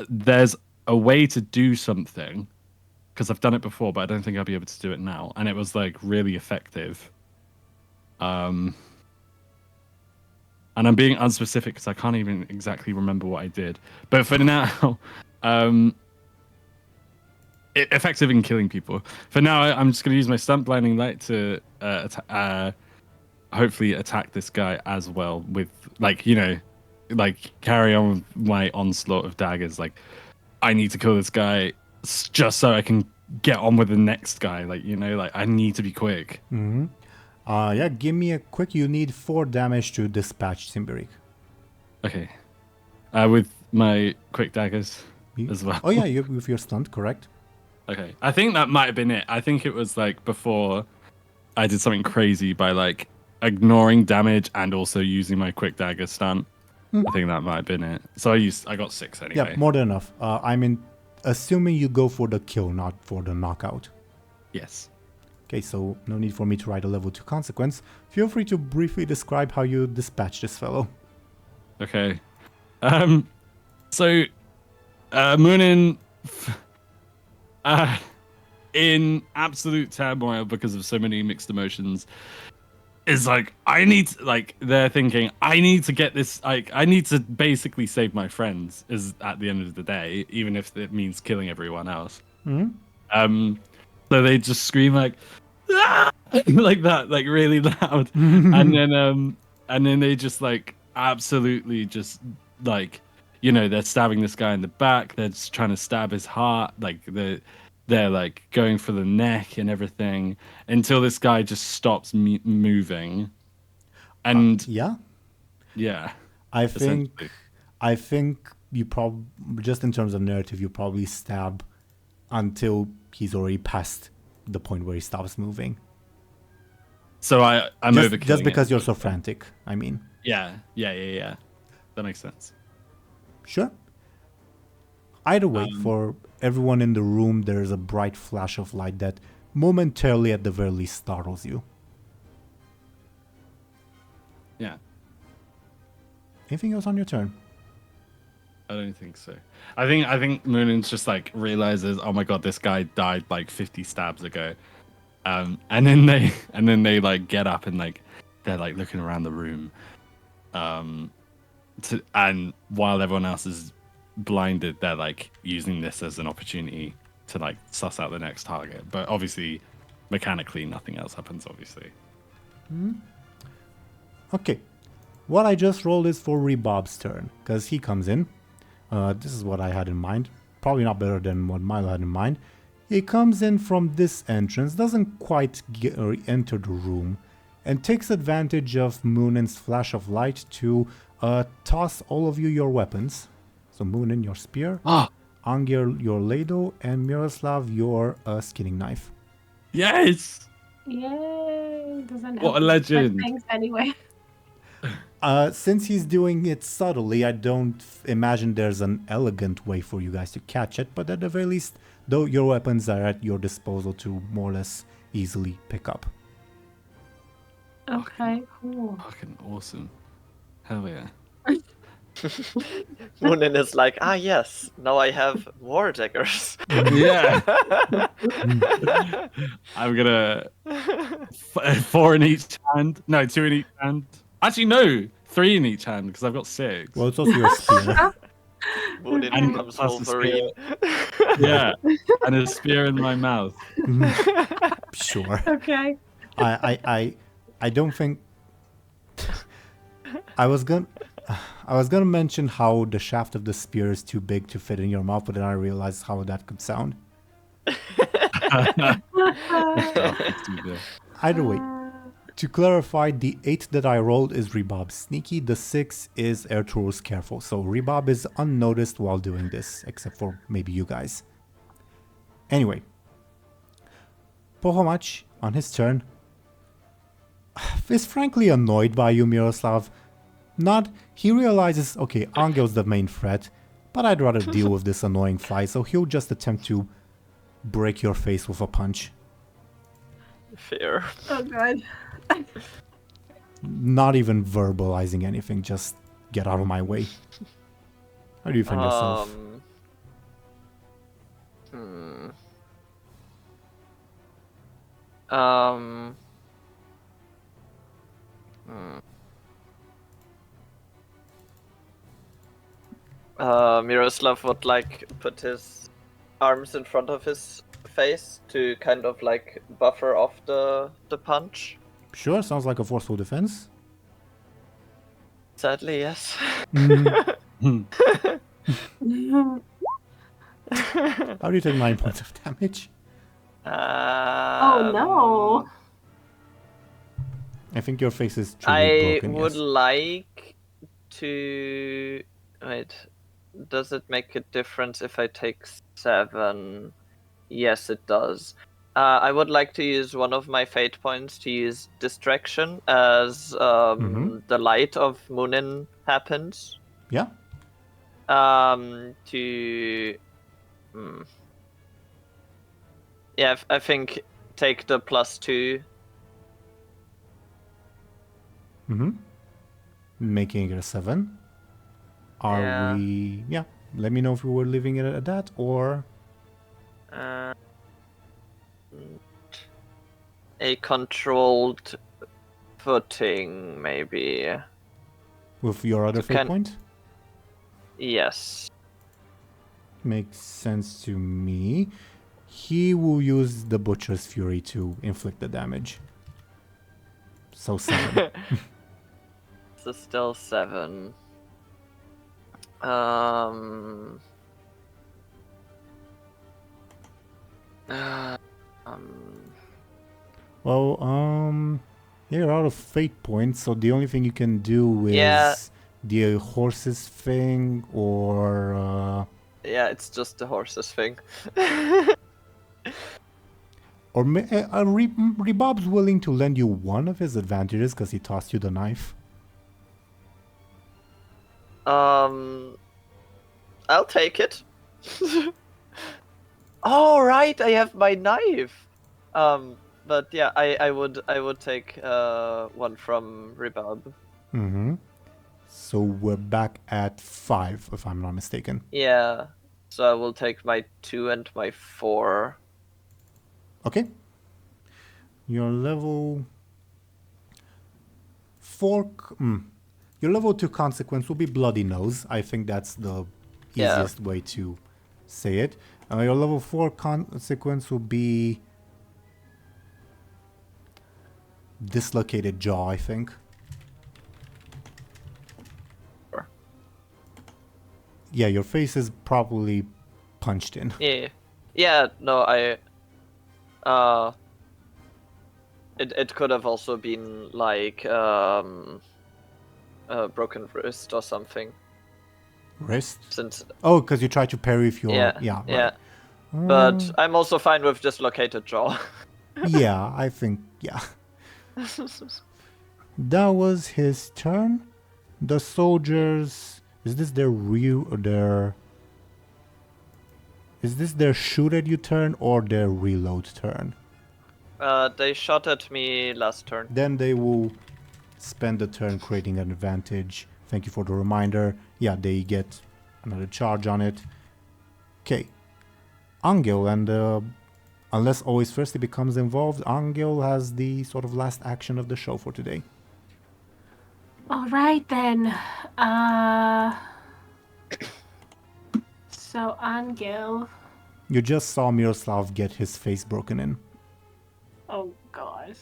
There's a way to do something because I've done it before, but I don't think I'll be able to do it now, and it was like really effective. And I'm being unspecific because I can't even exactly remember what I did. But for now, effective in killing people. For now, I'm just going to use my stunt blinding light to hopefully attack this guy as well with, like, carry on with my onslaught of daggers. Like, I need to kill this guy just so I can get on with the next guy. Like, I need to be quick. Mm-hmm. Yeah, give me a quick. You need 4 damage to dispatch Timbrick. Okay. With my quick daggers as well. Oh, yeah, with your stunt, correct? Okay. I think that might have been it. I think it was like before I did something crazy by like ignoring damage and also using my quick dagger stunt. I think that might have been it. So I got 6 anyway. Yeah, more than enough. Assuming you go for the kill, not for the knockout. Yes. Okay, so no need for me to write a level 2 consequence. Feel free to briefly describe how you dispatch this fellow. Okay. So Muninn in absolute turmoil because of so many mixed emotions is like, they're thinking, I need to get this, like, I need to basically save my friends is at the end of the day, even if it means killing everyone else. Mm-hmm. So they just scream like, ah! Like that, like really loud. And then they just like absolutely just like, they're stabbing this guy in the back. They're just trying to stab his heart. Like they're like going for the neck and everything until this guy just stops moving. And Yeah. I think you probably, just in terms of narrative, you probably stab until he's already past the point where he stops moving. So I'm overkilling just because it. you're so frantic, I mean. Yeah. That makes sense. Sure. Either way, for everyone in the room, there's a bright flash of light that momentarily, at the very least, startles you. Yeah. Anything else on your turn? I don't think so. I think Munin's just like realizes, oh my god, this guy died like 50 stabs ago. And then they like get up and like they're like looking around the room. And while everyone else is blinded, they're like using this as an opportunity to like suss out the next target. But obviously, mechanically, nothing else happens. Obviously. Okay. What I just rolled is for Rebob's turn, because he comes in. This is what I had in mind. Probably not better than what Milo had in mind. He comes in from this entrance, doesn't quite enter the room, and takes advantage of Munin's flash of light to toss all of you your weapons. So Muninn, your spear, Anghel, your ladle, and Miroslav, your skinning knife. Yes! Yay! Doesn't What help a us with legend. things anyway. Since he's doing it subtly, I don't imagine there's an elegant way for you guys to catch it, but at the very least, though, your weapons are at your disposal to more or less easily pick up. Okay, cool. Fucking awesome. Hell yeah. Muninn is like, yes, now I have war daggers. Yeah. I'm gonna 4 in each hand. No, 2 in each hand. Actually, no, 3 in each hand because I've got 6. Well, it's also your spear. Muninn And becomes plus the Wolverine. Yeah, and a spear in my mouth. Sure. Okay. I don't think I was gonna mention how the shaft of the spear is too big to fit in your mouth, but then I realized how that could sound. Either way, to clarify, the 8 that I rolled is Rebob's sneaky, the 6 is Ertugrul's careful. So Rebob is unnoticed while doing this, except for maybe you guys. Anyway, Pohomach, on his turn, is frankly annoyed by you, Miroslav. He realizes, okay, Anghel's the main threat, but I'd rather deal with this annoying fly, so he'll just attempt to break your face with a punch. Fair. Oh god. Not even verbalizing anything, just get out of my way. How do you find yourself? Miroslav would like put his arms in front of his face to kind of like buffer off the punch. Sure, sounds like a forceful defense. Sadly, yes. How do you take 9 points of damage? Oh no. I think your face is truly I broken. would Yes. like to... Wait, does it make a difference if I take 7? Yes, it does. I would like to use one of my fate points to use distraction as the light of Muninn happens. Yeah. Yeah, I think take the +2. Making it a 7. Are we... Yeah. Let me know if we were leaving it at that, or... A controlled footing, maybe. With your other fate point? Yes. Makes sense to me. He will use the Butcher's Fury to inflict the damage. So 7. So still 7. Well, you're out of fate points, so the only thing you can do is the horses thing, or yeah, it's just the horses thing. or Rebob's willing to lend you one of his advantages because he tossed you the knife. I'll take it. Oh right, I have my knife. But yeah, I would take one from Rebob. So we're back at 5, if I'm not mistaken. Yeah. So I will take my 2 and my 4. Okay. Your level 4. Your level 2 consequence will be Bloody Nose. I think that's the easiest way to say it. Your level 4 consequence will be Dislocated Jaw, I think. Sure. Yeah, your face is probably punched in. Yeah. Yeah, no, it could have also been like a broken wrist or something. Wrist? Since Oh, because you tried to parry with your... yeah. Right. But I'm also fine with dislocated jaw. Yeah, I think, yeah. That was his turn. The soldiers... Is this their Is this their shoot at you turn or their reload turn? They shot at me last turn. Then they will spend the turn creating an advantage. Thank you for the reminder. Yeah, they get another charge on it. Okay. Anghel, and unless always first becomes involved, Anghel has the sort of last action of the show for today. All right then. So Anghel. You just saw Miroslav get his face broken in. Oh God.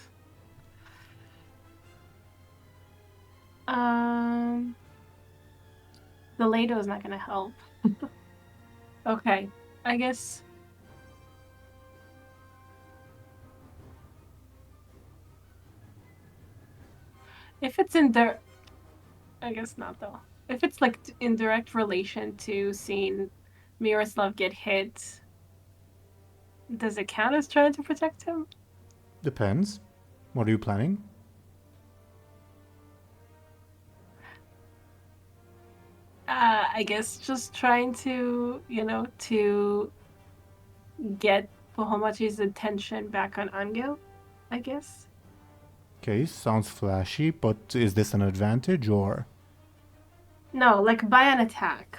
The Lado is not gonna help. Okay, I guess. If it's in there, I guess not though. If it's like in direct relation to seeing Miroslav get hit, does it count as trying to protect him? Depends. What are you planning? I guess just trying to, to get Pohomachi's attention back on Anghel, I guess. Okay, sounds flashy, but is this an advantage or? No, like by an attack.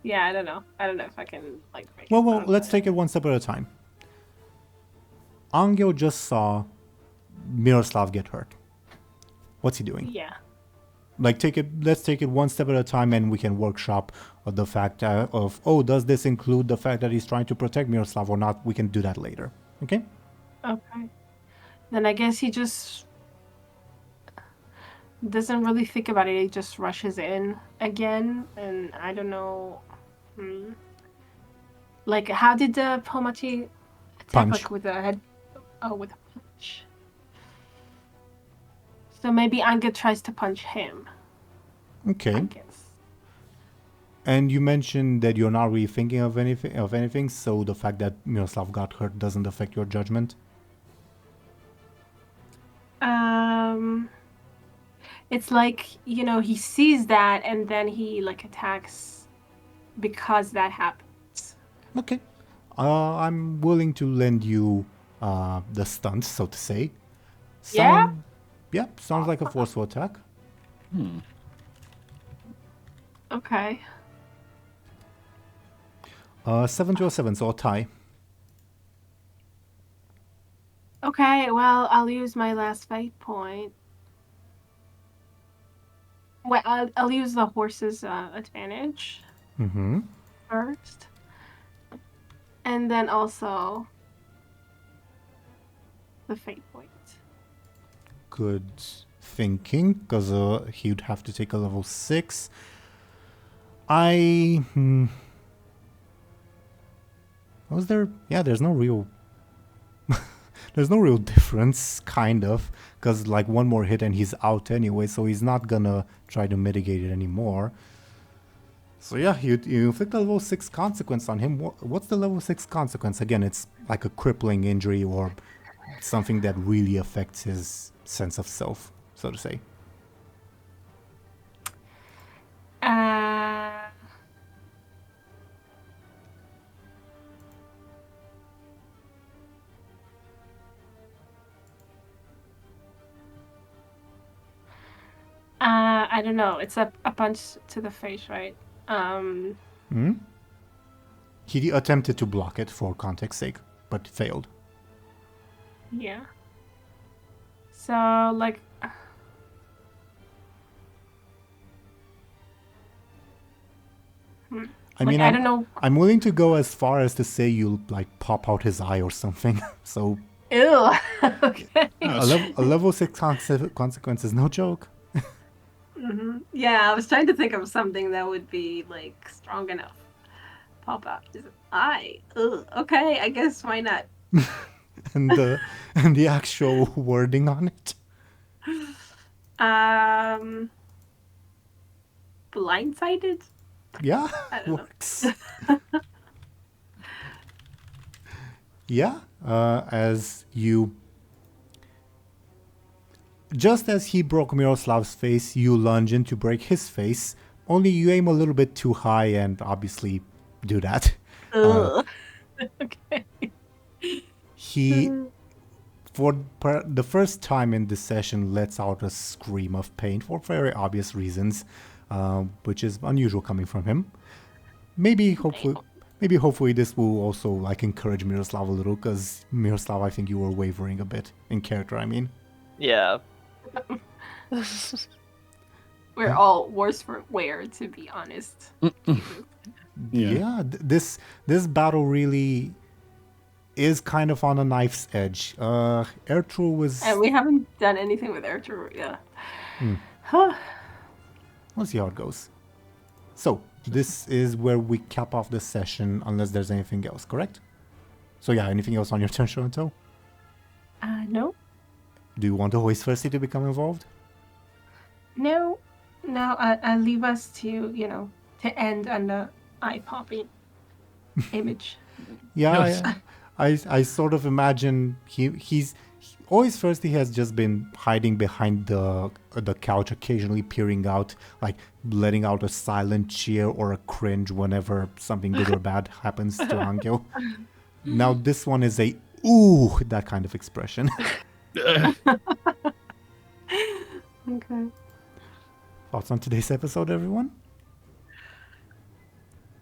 Yeah, I don't know. I don't know if I can like break it Well, down, let's but- take it one step at a time. Anghel just saw Miroslav get hurt. What's he doing? Yeah. Let's take it one step at a time, and we can workshop the fact of, does this include the fact that he's trying to protect Miroslav or not? We can do that later. Okay? Okay. Then I guess he just doesn't really think about it. He just rushes in again, and I don't know. Like, how did the Pomachi attack? Punch. Like with a head? Oh, with a punch. So maybe Anghel tries to punch him. I Okay. guess. And you mentioned that you're not really thinking of anything, so the fact that Miroslav got hurt doesn't affect your judgment? It's like, he sees that and then he like attacks because that happens. Okay. I'm willing to lend you the stunt, so to say. Yeah? Yeah, sounds like a forceful attack. Okay. 7 to a 7, so a tie. Okay, well, I'll use my last fight point. Well, I'll use the horse's advantage Mm-hmm. first. And then also the fate point. Good thinking, because he'd have to take a level 6. Was there? Yeah, there's no real... there's no real difference, kind of, because like one more hit and he's out anyway, so he's not gonna try to mitigate it anymore. So yeah, you inflict a level 6 consequence on him. What's the level 6 consequence? Again, it's like a crippling injury or something that really affects his sense of self, so to say. I don't know. It's a punch to the face, right? Hmm? He attempted to block it for context's sake, but failed. Yeah. So, like... I mean, I don't know. I'm willing to go as far as to say you'll like pop out his eye or something. So Ew. Okay. a level 6 consequence is no joke. Yeah, I was trying to think of something that would be like strong enough. Pop out his eye. Ugh. Okay, I guess why not? and the actual wording on it. Blindsided? Yeah, I don't know. works. Yeah, as you... Just as he broke Miroslav's face, you lunge in to break his face, only you aim a little bit too high and obviously do that. Ugh. Okay. He, for the first time in this session, lets out a scream of pain for very obvious reasons, which is unusual coming from him. Maybe hopefully this will also like encourage Miroslav a little, because Miroslav, I think you were wavering a bit in character. I mean, Yeah. We're all worse for wear, to be honest. yeah, this battle really is kind of on a knife's edge. Ertrul was... And we haven't done anything with Ertrul, yeah. We'll see how it goes. So, this is where we cap off this session, unless there's anything else, correct? So yeah, anything else on your turn, Show&Tell? No. Do you want the Hoist Firstly to become involved? No. I leave us to, to end on the eye-popping image. Yeah, I sort of imagine he's always first. He has just been hiding behind the couch, occasionally peering out, like letting out a silent cheer or a cringe whenever something good or bad happens to Anghel. Now this one is a ooh, that kind of expression. Okay. Thoughts on today's episode, everyone?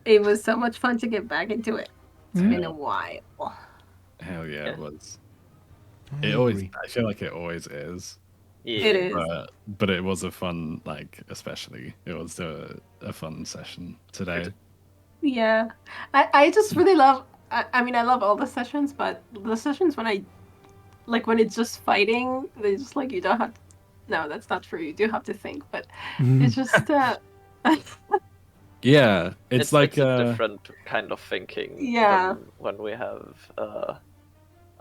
It was so much fun to get back into it. It's been a while. Hell yeah, it was. I agree. I feel like it always is. Yeah. It is. But it was a fun, especially, it was a fun session today. Yeah. I just really love, I mean, I love all the sessions, but the sessions when when it's just fighting, they just you don't have to, no, that's not true. You do have to think, but it's just, Yeah, it's like a different kind of thinking Yeah. than when we have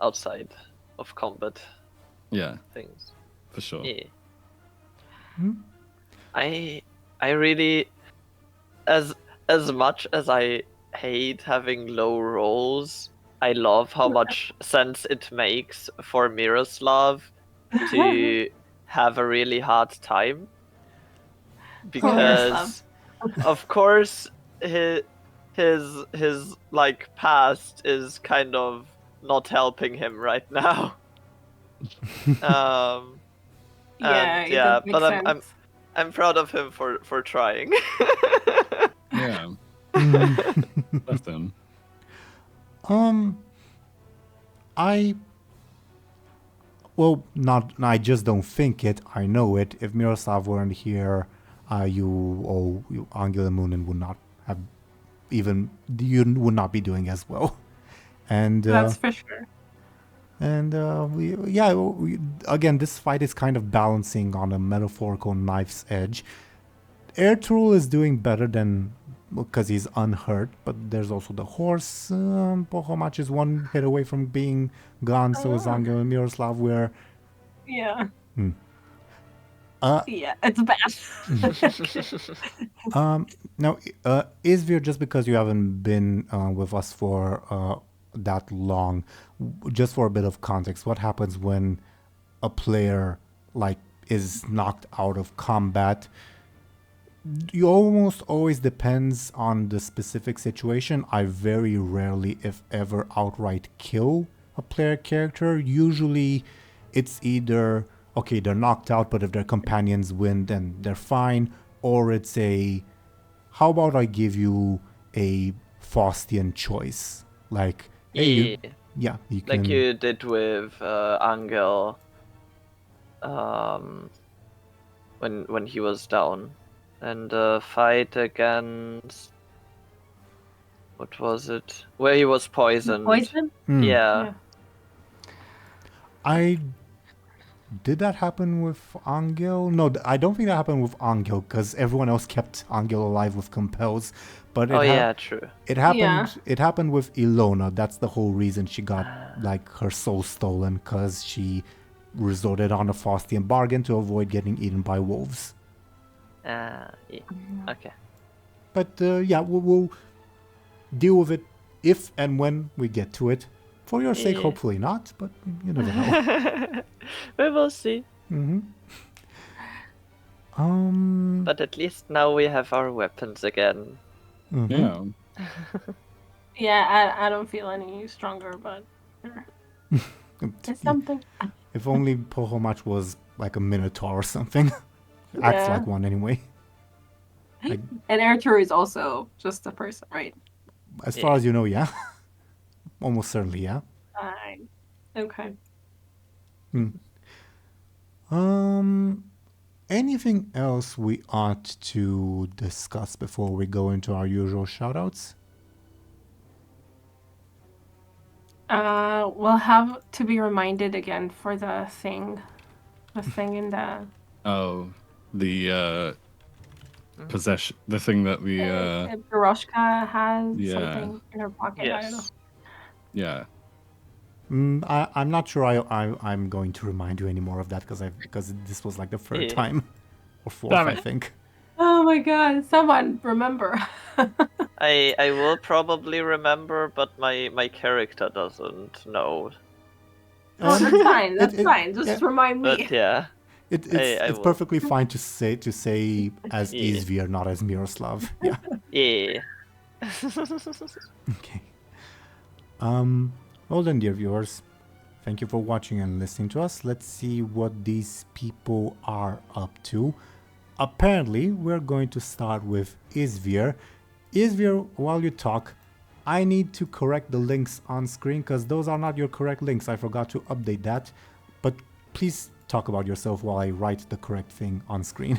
outside of combat yeah, things. for sure. Yeah. Hmm? I really, as much as I hate having low rolls, I love how much sense it makes for Miroslav to have a really hard time, because of course his past is kind of not helping him right now. yeah, and, it does make but sense. I'm proud of him for trying. Yeah. Left him. I just don't think it. I know it. If Miroslav weren't here, you Anghel and Muninn would not have you would not be doing as well. And That's for sure. and again, this fight is kind of balancing on a metaphorical knife's edge. Ertrul is doing better than, because he's unhurt, but there's also the horse. Pohomach is one hit away from being gone, so is Anghel and Miroslav, where... Yeah. Uh, Yeah, it's bad. Now, Izvir, just because you haven't been with us for that long, just for a bit of context, what happens when a player is knocked out of combat? You almost always depends on the specific situation. I very rarely, if ever, outright kill a player character. Usually it's either okay, they're knocked out, but if their companions win, then they're fine. Or it's a, how about I give you a Faustian choice? Like, hey, Yeah. you can... Like you did with Anghel when he was down. And fight against... What was it? Where he was poisoned. Poison? Yeah. Did that happen with Anghel? No, I don't think that happened with Anghel, because everyone else kept Anghel alive with compels. But True. It happened. It happened with Illona. That's the whole reason she got like her soul stolen, because she resorted on a Faustian bargain to avoid getting eaten by wolves. Yeah. Okay. But we'll deal with it if and when we get to it. For your sake, hopefully not, but you never know. We will see. But at least now we have our weapons again. Yeah. Yeah, I don't feel any stronger, but it's something. If only Pohomach was like a minotaur or something. Acts like one anyway. And Arthur is also just a person, right? As far as you know, yeah. Almost certainly, yeah. Fine. Okay. Anything else we ought to discuss before we go into our usual shoutouts? We'll have to be reminded again for the thing in the... Oh, the possession, the thing that we Piroshka has something in her pocket. Yes. I don't know. Yeah. I'm not sure I'm going to remind you anymore of that because this was like the third time or fourth, I think. Oh my god, someone remember. I will probably remember, but my character doesn't know. Oh, that's fine. That's fine. Just remind me. But yeah. It's perfectly fine to say as Izvir, not as Miroslav. Yeah. Yeah. Okay. Well then, dear viewers, thank you for watching and listening to us. Let's see what these people are up to. Apparently, we're going to start with Izvir. Izvir, while you talk, I need to correct the links on screen because those are not your correct links. I forgot to update that. But please talk about yourself while I write the correct thing on screen.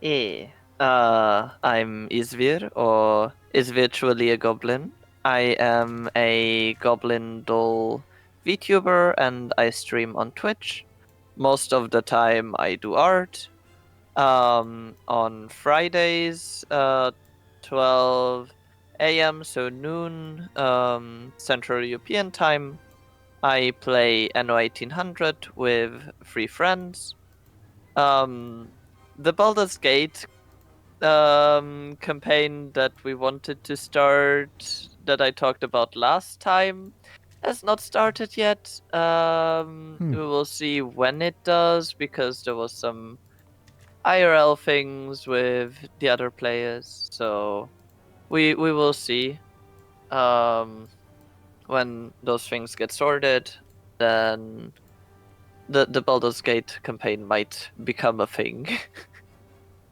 Yeah. I'm Izvir, or is virtually a goblin. I am a goblin doll VTuber and I stream on Twitch. Most of the time I do art. On Fridays, 12 a.m., so noon, Central European time, I play Anno 1800 with 3 friends. The Baldur's Gate campaign that we wanted to start, that I talked about last time, has not started yet. We will see when it does, because there was some IRL things with the other players, so we will see. When those things get sorted, then the Baldur's Gate campaign might become a thing.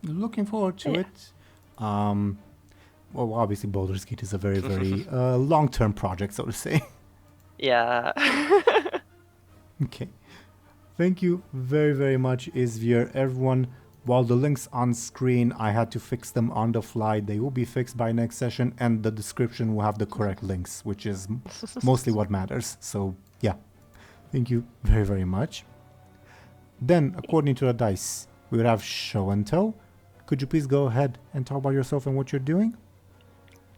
Looking forward to it. Well, obviously Baldur's Gate is a very, very long-term project, so to say. Yeah. Okay. Thank you very, very much, Izvir. Everyone, while the links on screen, I had to fix them on the fly. They will be fixed by next session, and the description will have the correct links, which is mostly what matters. So, yeah. Thank you very, very much. Then, according to the dice, we would have Show and Tell. Could you please go ahead and talk about yourself and what you're doing?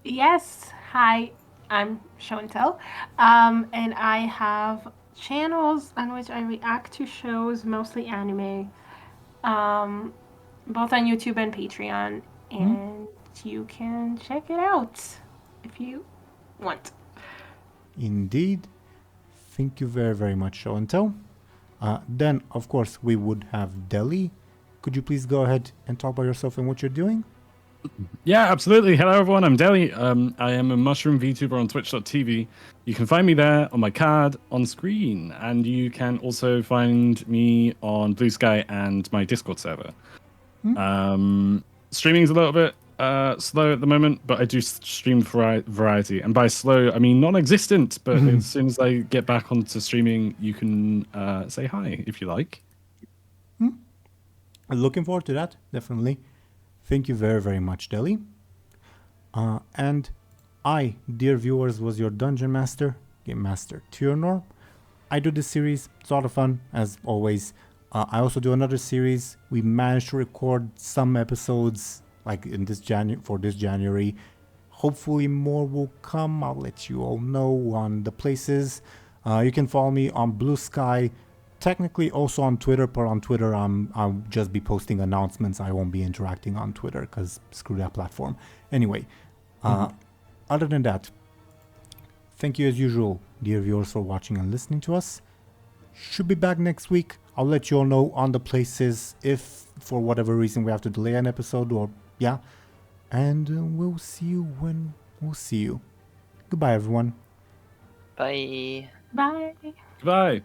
Yes. Hi, I'm Show&Tell. And I have channels on which I react to shows, mostly anime, both on YouTube and Patreon. And you can check it out if you want. Indeed. Thank you very, very much, Show and Tell. Then, of course, we would have Deli. Could you please go ahead and talk about yourself and what you're doing? Yeah, absolutely. Hello, everyone. I'm Deli. I am a mushroom VTuber on Twitch.tv. You can find me there on my card on screen, and you can also find me on Blue Sky and my Discord server. Streaming's a little bit slow at the moment, but I do stream variety. And by slow, I mean non-existent. But as soon as I get back onto streaming, you can say hi if you like. Looking forward to that, definitely. Thank you very, very much, Deli. And I, dear viewers, was your Dungeon Master, Game Master Teeironor. I do this series, it's a lot of fun, as always. I also do another series. We managed to record some episodes, like in this January. Hopefully more will come. I'll let you all know on the places. You can follow me on Blue Sky, technically also on Twitter, but on Twitter I'll just be posting announcements. I won't be interacting on Twitter because screw that platform. Anyway, other than that, thank you as usual, dear viewers, for watching and listening to us. Should be back next week. I'll let you all know on the places if for whatever reason we have to delay an episode or yeah. And we'll see you when we'll see you. Goodbye, everyone. Bye. Bye. Goodbye.